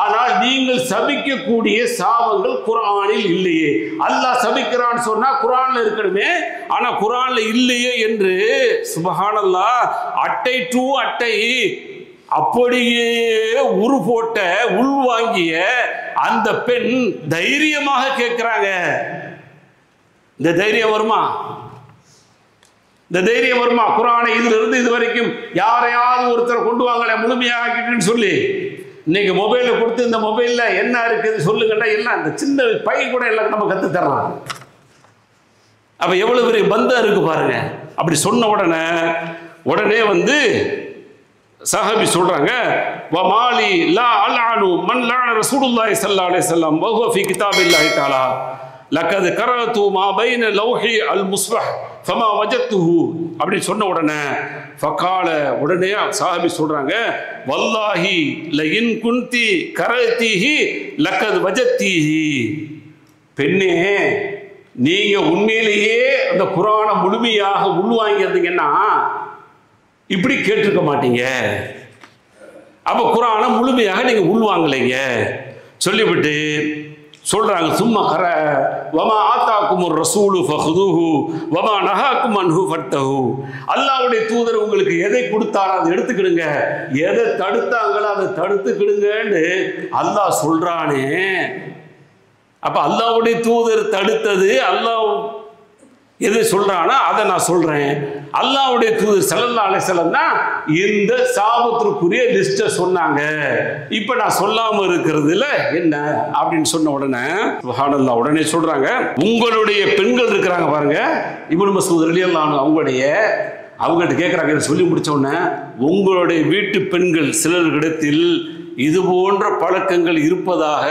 ஆனால் நீங்கள் சபிக்கக்கூடிய சாபங்கள் குர்ஆனில் இல்லையே. அல்லாஹ் சபிக்கிறான்னு சொன்னா குர்ஆன்ல இருக்கணுமே, ஆனா குர்ஆன்ல இல்லையே என்று சுப்ஹானல்லாஹ், அட்டை டு அட்டை அப்படியே உரு போட்ட உள்வாங்கிய அந்த பெண் தைரியமாக கேட்கிறாங்க. இந்த தைரியம் வருமா? இந்த தைரியம் வருமா? குர்ஆனை இதுல இருந்து இது வரைக்கும் யாரையாவது ஒருத்தர் கொண்டு வாங்கல முழுமையாக்கிட்டுன்னு சொல்லி, இன்னைக்கு மொபைல கொடுத்து இந்த மொபைல்ல என்ன இருக்குது சொல்லுங்கடா, எல்லாம் இந்த சின்ன பை கூட எல்லாம் நம்ம கத்து தரலாம். அப்ப எவ்வளவு பெரிய பந்தம் இருக்கு பாருங்க. அப்படி சொன்ன உடனே வந்து சஹாபி சொல்றாங்க, வமாலி லா அல்அனு மன் லஅன ரசூலுல்லாஹி ஸல்லல்லாஹு அலைஹி வஸல்லம் வஹுவ ஃபீ கிதாபில்லாஹி தஆலா லக்கத் கரது மா பைன லௌஹி அல் முஸ்பஹ் ஃபமா வஜத்துஹு அப்படி சொன்ன உடனே சஹாபி சொல்றாங்க, வல்லாஹி லஇன் குன்தி கரதிஹி லக்கத் வஜத்திஹி, பெண்ணே நீங்க உண்மையிலேயே அந்த குர்ஆனை முழுமையாக உள்வாங்கியிருந்தீங்கன்னா இப்படி கேட்டிருக்க மாட்டீங்க. அப்ப குர்ஆனை முழுமையாக நீங்க உள்வாங்கலைங்க சொல்லிவிட்டு சொல்றாங்க, சும்மா கர வமா ஆதாக்குமுர் ரசூலு ஃபஹுதுஹு வமா நஹாக்கும் அன்ஹு ஃபத்தஹு, அல்லாஹ்வுடைய தூதர் உங்களுக்கு எதை கொடுத்தாரோ அதை எடுத்துக்கிடுங்க, எதை தடுத்தாங்களோ அதை தடுத்துக்கிடுங்கன்னு அல்லாஹ் சொல்றானே. அப்ப அல்லாஹ்வுடைய தூதர் தடுத்தது, அல்லாஹ் எது சொல்றானா அதை நான் சொல்றேன். அல்லாஹ்வுடைய தூதர் ஸல்லல்லாஹு அலைஹி வஸல்லம் தான் இந்த சாபத்திற்குரிய லிஸ்ட்டை சொன்னாங்க. இப்ப நான் சொல்லாம இருக்கிறதுல என்ன அப்படின்னு சொன்ன உடனே சுப்ஹானல்லாஹ் உடனே சொல்றாங்க, உங்களுடைய பெண்கள் இருக்கிறாங்க பாருங்க, இப்னு மஸ்ஊத் ரலியல்லாஹு அன்ஹு அவங்கள்ட்ட கேட்குறாங்க. இதை சொல்லி முடிச்ச உடனே, உங்களுடைய வீட்டு பெண்கள் சிலர்களிடத்தில் இது போன்ற பழக்கங்கள் இருப்பதாக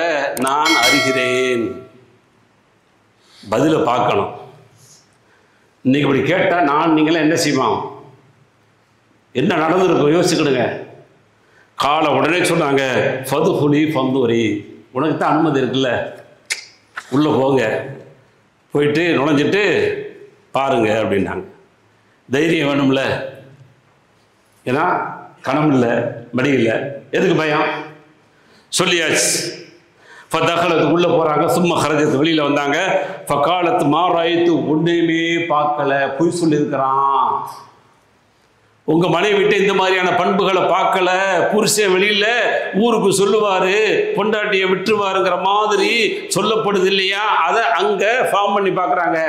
நான் அறிகிறேன். பதில பார்க்கணும். இன்னைக்கு இப்படி கேட்டால் நீங்களாம் என்ன செய்வோம், என்ன நடந்திருக்கும் யோசிச்சுக்கிடுங்க. காலை உடனே சொன்னாங்க, ஃபதுஹுலி ஃபந்துரி, உனக்கு தான் அனுமதி இருக்குல்ல, உள்ளே போங்க, போயிட்டு நுழைஞ்சிட்டு பாருங்க அப்படின்னாங்க. தைரியம் வேணும்ல, ஏன்னா கணம் இல்லை மடி இல்லை, எதுக்கு பயம், சொல்லியாச்சு. ஃபதகலத்து உள்ள போறாங்க, சும்மா ஹரஜத்து வெளியில வந்தாங்க. ஃபகாலத்து மாராயித்து, ஒன்றையுமே பார்க்கல, பொய் சொல்லியிருக்கிறான். உங்க மனைவிட்ட இந்த மாதிரியான பண்புகளை பார்க்கல, புருஷன் வெளியில ஊருக்கு சொல்லுவாரு பொண்டாட்டியை விட்டுருவாருங்கிற மாதிரி சொல்லப்படுது இல்லையா, அதை அங்க ஃபார்ம் பண்ணி பார்க்குறாங்க.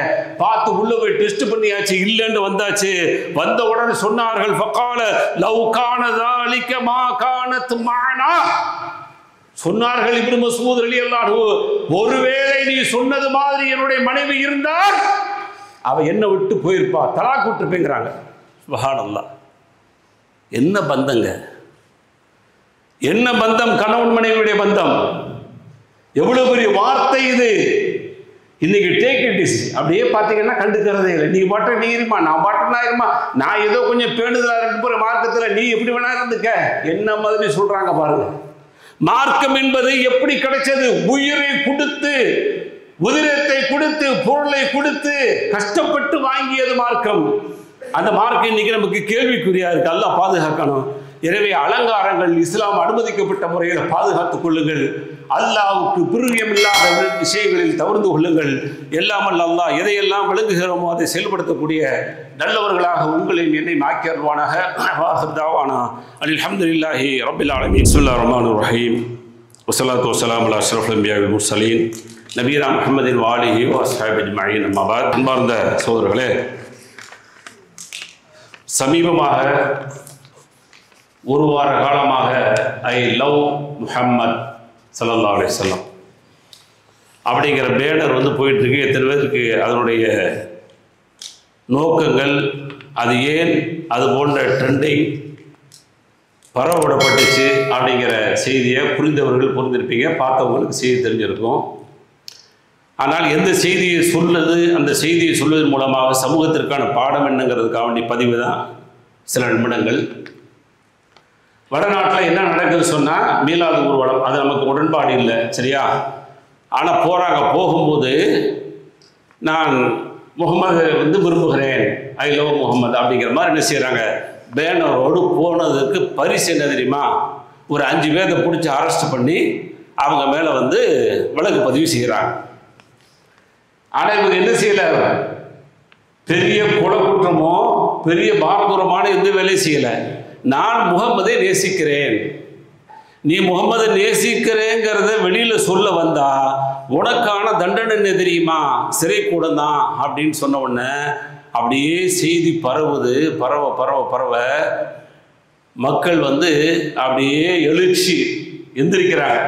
பார்த்து உள்ள போய் டெஸ்ட் பண்ணியாச்சு, இல்லைன்னு வந்தாச்சு. வந்த உடனே சொன்னார்கள், ஃபகால லவ் கான ذلك ما كانت معنا, சொன்னார்கள் இப்னு மஸ்ஊத் ரலியல்லாஹு அன்ஹு, ஒருவேளை நீ சொன்னது மாதிரி என்னுடைய மனைவி இருந்தால் அவ என்னை விட்டு போயிருப்பா, தலாக் விட்டுருப்பேங்கிறாங்க. சுப்ஹானல்லாஹ், என்ன பந்தங்க, என்ன பந்தம், கணவன் மனைவியுடைய பந்தம், எவ்வளவு பெரிய வார்த்தை இது. இன்னைக்கு டேக் இட் ஈஸி அப்படியே பார்த்தீங்கன்னா கண்டுக்கிறதே இல்லை. நீ பாட்ட நீ இருமா, நான் பாட்டனா இருமா, நான் ஏதோ கொஞ்சம் பேணுதலாக இருக்கு போகிற மார்க்கத்தில் நீ எப்படி வேணா இருந்துக்க என்ன மாதிரி சொல்றாங்க பாருங்க. மார்க்கம் என்பது எப்படி கிடைச்சது? உயிரை கொடுத்து, உதிரத்தை கொடுத்து, பொருளை கொடுத்து கஷ்டப்பட்டு வாங்கியது மார்க்கம். அந்த மார்க்கம் இன்னைக்கு நமக்கு கேள்விக்குறியா இருக்கு. அல்லாஹ் பாதுகாக்கணும். எனவே அலங்காரங்கள் இஸ்லாம் அனுமதிக்கப்பட்ட முறையில் பாதுகாத்துக் கொள்ளுங்கள். அல்லாஹ்வுக்கு பிரியம் இல்லாத விஷயங்களில் தவிர்த்து கொள்ளுங்கள். எல்லாம் அல்லாஹ் எதையெல்லாம் விளங்குகிறோமோ அதை செயல்படுத்தக்கூடிய நல்லவர்களாக உங்களையும் என்னை ஆக்கி அருள்வானாக. அல்ஹம்துலில்லாஹி ரப்பில் ஆலமீன். பிஸ்மில்லாஹிர் ரஹ்மானிர் ரஹீம். வஸ்ஸலாத்து வஸ்ஸலாமு அலா அஷ்ரஃபில் அன்பியா வல் முர்சலீன் நபியினா முஹம்மதின் வ ஆலிஹி வ அஸ்ஹாபிஹி அஜ்மஈன். அம்மா பஅத். அன்பார்ந்த சகோதரர்களே, சமீபமாக ஒரு வார காலமாக ஐ லவ் முஹம்மத் ஸல்லல்லாஹு அலைஹி வஸல்லம் அப்படிங்கிற பேனர் போயிட்டுருக்கு. எத்தனை பேருக்கு அதனுடைய நோக்கங்கள், அது ஏன் அது போன்ற ட்ரெண்டிங் பரவப்பட்டுச்சு அப்படிங்கிற செய்தியை புரிந்தவர்கள் புரிந்திருப்பீங்க, பார்த்தவங்களுக்கு செய்தி தெரிஞ்சிருக்கும். ஆனால் எந்த செய்தியை சொல்லுது, அந்த செய்தியை சொல்வதன் மூலமாக சமூகத்திற்கான பாடம் என்னங்கிறதுக்காக வேண்டிய பதிவு தான் சில நிமிடங்கள். வடநாட்டில் என்ன நடக்குதுன்னு சொன்னால் மீலாது ஊர்வலம், அது நமக்கு உடன்பாடு இல்லை, சரியா? ஆனால் போகிறாங்க. போகும்போது நான் முகமது விரும்புகிறேன், ஐ லவ் முகமது அப்படிங்கிற மாதிரி என்ன செய்கிறாங்க, பேனரோடு போனதுக்கு பரிசு என்ன தெரியுமா? ஒரு 5 பேரை பிடிச்சி அரெஸ்ட் பண்ணி அவங்க மேலே வழக்கு பதிவு செய்கிறாங்க. ஆனால் இவங்க என்ன செய்யலை, பெரிய கொலை குற்றமோ பெரிய பாரதூரமான எந்த வேலையும் செய்யலை. நான் முகம்மதை நேசிக்கிறேன், நீ முகம்மதை நேசிக்கிறேங்கிறத வெளியில் சொல்ல வந்தா உனக்கான தண்டனை என்ன தெரியுமா? சிறை கூட தான் அப்படின்னு சொன்ன உடனே அப்படியே செய்தி பரவுது. பரவ பரவ பரவ மக்கள் அப்படியே எழுச்சி எந்திரிக்கிறாங்க.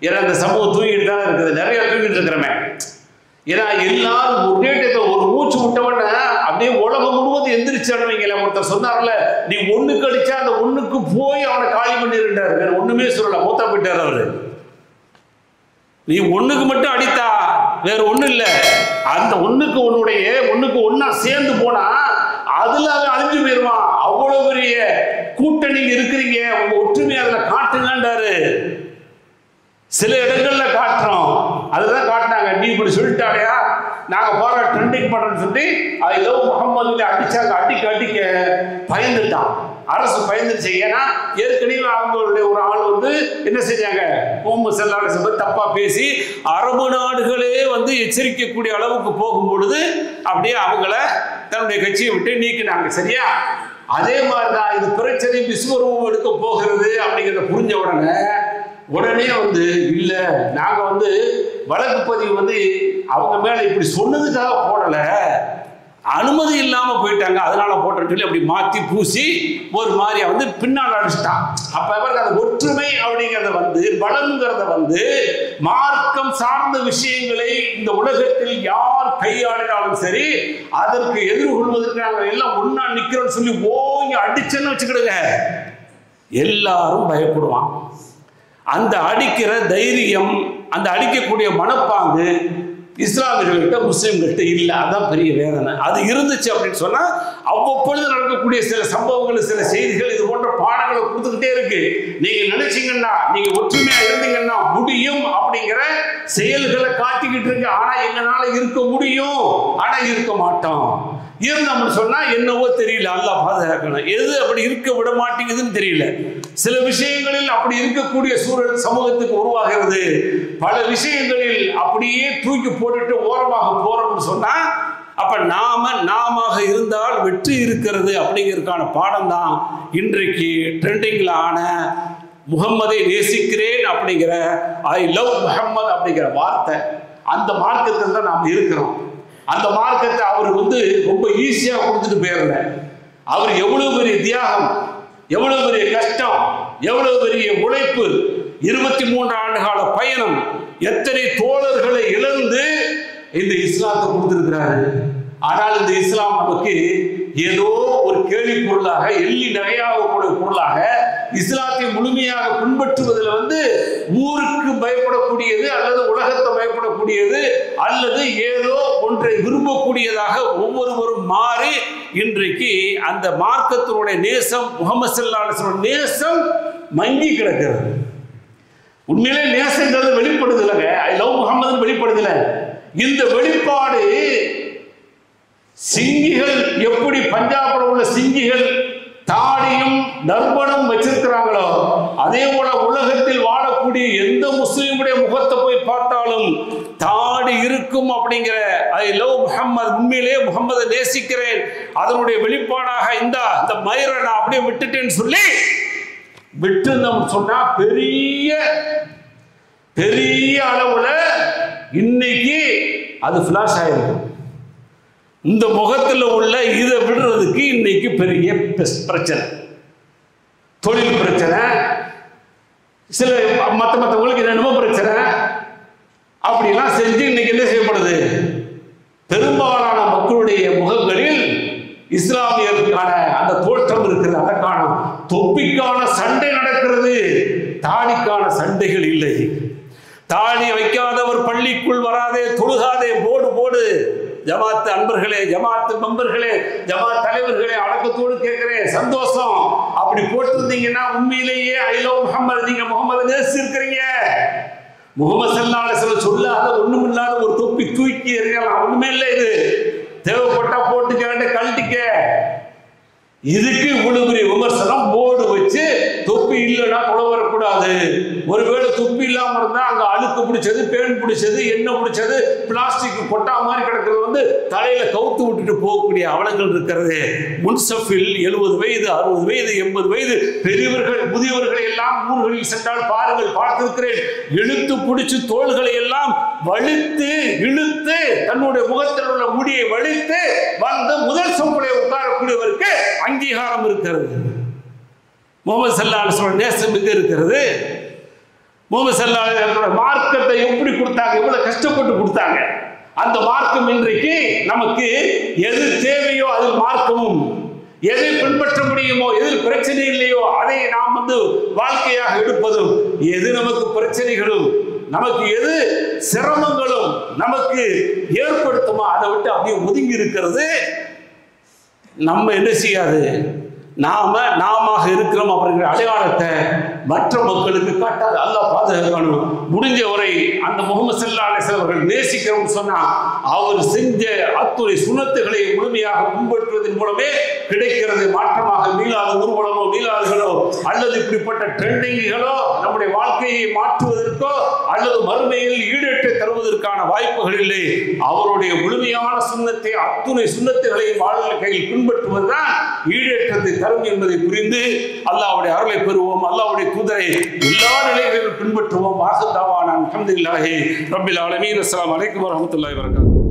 ஏன்னா அந்த சமூகம் தூங்கிட்டு தான் இருக்குது, நிறைய தூங்கிட்டு இருக்கிறமே. ஏன்னா எல்லாரும் ஒரே ஒரு மூச்சு விட்டவன அப்படியே உலகம் முழுவதும் எந்திரிச்சாடுவீங்களே. ஒருத்தர் சொன்னார்ல, நீ ஒண்ணுக்கு அடிச்சா அந்த ஒண்ணுக்கு போய் அவனை காலி பண்ணிருந்தாரு. வேற ஒண்ணுமே சொல்லல, மூத்தா போயிட்டாரு அவரு. நீ ஒண்ணுக்கு மட்டும் அடித்தா வேற ஒண்ணும் இல்லை, அந்த ஒண்ணுக்கு ஒண்ணுக்கு ஒன்னா சேர்ந்து போனா அதுல அவன் அழிஞ்சு போயிருவான். அவ்வளவு பெரிய கூட்டணி இருக்கிறீங்க, உங்க ஒற்றுமையை அதுல காட்டுங்கன்றாரு. சில இடங்கள்ல காட்டுறோம், அதுதான் காட்டினாங்க. நீ இப்படி சொல்லிட்டாலையா, நாங்க போற ட்ரெண்டிங் பண்றோம்னு சொல்லி ஐ லவ் முகம்மது அடிச்சாங்க. அடிக்க பயந்துட்டான், அரசு பயந்துருச்சு. ஏன்னா ஏற்கனவே அவங்களுடைய ஒரு ஆள் என்ன செஞ்சாங்க, முகமது ஸல்லல்லாஹு அலைஹி வஸல்லம் தப்பா பேசி அரபு நாடுகளே எச்சரிக்கக்கூடிய அளவுக்கு போகும் பொழுது அப்படியே அவங்கள தன்னுடைய கட்சியை விட்டு நீக்கினாங்க, சரியா? அதே மாதிரிதான் இது பிரச்சனை விஸ்வரூபம் எடுக்க போகிறது அப்படிங்கிறத புரிஞ்ச உடனே இல்ல, நாங்க வழக்கு பதிவு அவங்க மேல இப்படி சொன்னதுக்காக போடல, அனுமதி இல்லாம போயிட்டாங்க, அதனால போட்டேன்னு சொல்லி அப்படி மாத்தி பூசி ஒரு மாதிரி பின்னால் அடிச்சுட்டான். அப்ப அந்த ஒற்றுமை அப்படிங்கிறத பலங்கிறத மார்க்கம் சார்ந்த விஷயங்களை இந்த உலகத்தில் யார் கையாடினாலும் சரி, அதற்கு எதிர்கொள்வதற்கு நாங்கள் எல்லாம் ஒன்னா நிக்கிறோம்னு சொல்லி ஓங்கி அடிச்சேன்னு வச்சுக்கிடுங்க, எல்லாரும் பயப்படுவான். அந்த அடிக்கிற தைரியம், அந்த அடிக்கக்கூடிய மனப்பாங்கு இஸ்லாமியர்கள்ட்ட முஸ்லிம்கள்ட்ட இல்லை. அதான் பெரிய வேதனை. அது இருந்துச்சு அப்படின்னு சொன்னா அவ்வப்பொழுது நடக்கக்கூடிய சில சம்பவங்கள், சில செய்திகள் இது போன்ற பாடங்களை கொடுத்துக்கிட்டே இருக்கு. நீங்க நினைச்சீங்கன்னா, நீங்க ஒற்றுமையா இருந்தீங்கன்னா முடியும் அப்படிங்கிற செயல்களை காட்டிக்கிட்டு இருக்கு. ஆனா எங்களால இருக்க முடியும், ஆனா இருக்க மாட்டோம். இருந்தோம்னு சொன்னா என்னவோ தெரியல, அல்லாஹ் பாதுகாக்கணும். எது அப்படி இருக்க விட மாட்டேங்குதுன்னு தெரியல. சில விஷயங்களில் அப்படி இருக்கக்கூடிய சூழல் சமூகத்துக்கு உருவாகிறது. பல விஷயங்களில் அப்படியே தூக்கி போட்டுட்டு ஓரமாக போறோம்னு சொன்னா அப்ப நாம இருந்தால் வெற்றி இருக்கிறது அப்படிங்கிறதுக்கான பாடம் தான் இன்றைக்கு ட்ரெண்டிங்ல ஆன முகம்மதை நேசிக்கிறேன் அப்படிங்கிற ஐ லவ் முஹம்மது அப்படிங்கிற வார்த்தை. அந்த மார்க்கத்தில் தான் நாம் இருக்கிறோம். அந்த மார்க்கத்தை அவர் ரொம்ப ஈஸியா கொடுத்துட்டு போயிடல. அவர் எவ்வளவு பெரிய தியாகம், எவ்வளவு பெரிய கஷ்டம், எவ்வளவு பெரிய உழைப்பு, 23 ஆண்டு கால பயணம், எத்தனை தோழர்களை இழந்து இந்த இஸ்லாத்தை கொடுத்திருக்கிறாரு. ஆனால் இந்த இஸ்லாம் நமக்கு ஏதோ ஒரு கேள்வி பொருளாக எள்ளி நகையாகக்கூடிய பொருளாக இஸ்லாத்தை முழுமையாக பின்பற்றுவதில் ஊருக்கு பயப்படக்கூடியது அல்லது உலகத்தை பயப்படக்கூடியது அல்லது ஏதோ ஒன்றை விரும்பக்கூடியதாக ஒவ்வொருவரும் மாறி இன்றைக்கு அந்த மார்க்கத்தினுடைய நேசம், முஹம்மது ஸல்லல்லாஹு அலைஹி வஸல்லம் நேசம் மங்கி கிடக்கிறது. உண்மையிலே நேசங்கிறது வெளிப்படுதலைங்க, ஐ லவ் முஹம்மது வெளிப்படுதல. இந்த வெளிப்பாடு சிங்கிகள் எப்படி பஞ்சாபில் உள்ள சிங்கிகள் தாடியும் தர்பனும் வச்சிருக்கிறாங்களோ அதே போல உலகத்தில் வாழக்கூடிய எந்த முஸ்லீமுடைய முகத்தை போய் பார்த்தாலும் தாடி இருக்கும் அப்படிங்கிற ஐ லவ் முஹம்மது, உண்மையிலே முகம்மதை நேசிக்கிறேன், அதனுடைய வெளிப்பாடாக இந்த மயிரை நான் அப்படியே விட்டுட்டேன்னு சொல்லி விட்டு நம்ம சொன்னா பெரிய அளவுல இன்னைக்கு அது பிளாஷ் ஆயிருக்கும். இந்த முகத்தில் உள்ள இதை விடுறதுக்கு இன்னைக்கு பெரிய பிரச்சனை, தொழில் பிரச்சனை, சில மற்றவங்களுக்கு என்னென்னமோ பிரச்சனை அப்படிலாம் செஞ்சு இன்னைக்கு என்ன செய்யப்படுது, பெரும்பாலான மக்களுடைய முகங்களில் இஸ்லாமியருக்கான அந்த தோற்றம் இருக்கிறது. அதற்கான தொப்பிக்கான சண்டை நடக்கிறது, தாடிக்கான சண்டைகள் இல்லை. தாடி வைக்காதவர் பள்ளிக்குள் வராதே, தொழுகாதே, போடு ஜமாத் அன்பர்களே, ஜமாத் மெம்பர்களே, ஜமாத் தலைவர்களே, அடக்கத்தோடு கேட்கிறேன், சந்தோஷம். அப்படி போட்டிருந்தீங்கன்னா உண்மையிலேயே ஐ லவ் முஹம்மது, நீங்க முகமது நேசிச்சிருக்கிறீங்க. முகமது ஸல்லல்லாஹு அலைஹி வஸல்லம் சொல்லாத ஒண்ணுமில்லாத ஒரு தொப்பி தூக்கி எறியலாம், ஒண்ணுமே இல்லை. இது தேவைப்பட்டா போட்டுக்க, கழட்டிக்க. இதுக்கு இவ்வளவு பெரிய விமர்சனம், போர்டு வச்சு தொப்பி இல்லைன்னா தொலை வரக்கூடாது. ஒருவேளை தொப்பி இல்லாம இருந்தா அங்க அழுக்கு பிடிச்சது, பேன் பிடிச்சது, எண்ணெய் பிடிச்சது, பிளாஸ்டிக் கொட்டா மாதிரி கிடக்கிறது தலையில கவுத்து விட்டுட்டு போகக்கூடிய அவலங்கள் இருக்கிறது. முன்சஃபில் 70 வயது 60 வயது 80 வயது பெரியவர்கள் முதியவர்களை எல்லாம் ஊர்களில் சென்றால் பாருங்கள், பார்த்திருக்கிறேன். இழுத்து பிடிச்சு தோள்களை எல்லாம் வலித்து இழுத்து தன்னுடைய முகத்தில் உள்ள முடியை வலித்து முதல் சொம்பளை உட்காரக்கூடியவருக்கு அங்கீகாரம் இருக்கிறது. முஹம்மது ஸல்லல்லாஹு அலைஹி வஸல்லம் நேசம் எங்க இருக்கிறது? முஹம்மது ஸல்லல்லாஹு அலைஹி வஸல்லம் மார்க்கத்தை எப்படி கொடுத்தாங்க, எவ்வளவு கஷ்டப்பட்டு கொடுத்தாங்க. அந்த மார்க்கம் இன்றைக்கு நமக்கு எது தேவையோ அது மார்க்கமும், எதை பின்பற்ற முடியுமோ, எதில் பிரச்சனை இல்லையோ அதை நாம் வாழ்க்கையாக எடுப்பதும், எது நமக்கு பிரச்சனைகளும் நமக்கு எது சிரமங்களும் நமக்கு ஏற்படுத்துமோ அதை விட்டு அப்படியே ஒதுங்கி இருக்கிறது. நம்ம என்ன செய்யாது, நாம இருக்கிறோம் அப்படிங்கிற அடையாளத்தை மற்ற மக்களுக்கு காட்டாது. அல்லாஹ் பாதுகாக்கணும். முடிஞ்ச வரை அந்த முஹம்மது ஸல்லல்லாஹு அலைஹி வஸல்லம் அவர்கள் நேசிக்கிறோம் சொன்னா அவர் செஞ்ச அத்துணை சுன்னத்துகளை முழுமையாக பின்பற்றுவதன் மூலமே கிடைக்கிறது. மாற்றமாக மீளாத ஊர்வலமோ மீளாதுகளோ அல்லது இப்படிப்பட்ட ட்ரெண்டிங்குகளோ நம்முடைய வாழ்க்கையை மாற்றுவதற்கோ அல்லது மறுமையில் ஈடேற்ற தருவதற்கான வாய்ப்புகள் இல்லை. அவருடைய முழுமையான சுன்னத்தை அத்துணை சுன்னத்துகளை வாழ்க்கையில் பின்பற்றுவதுதான் ஈடேற்றத்தை தரும் என்பதை புரிந்து அல்லாஹ்வுடைய அருளை பெறுவோம். அல்லாஹ்வுடைய தூதரை எல்லா நிலைகளிலும் பின்பற்றுவோம். வாஹதாவான அல்ஹம்துலில்லாஹி ரப்பில் ஆலமீன். அஸ்ஸலாமு அலைக்கும் வரஹ்மத்துல்லாஹி வபரகாத்துஹு.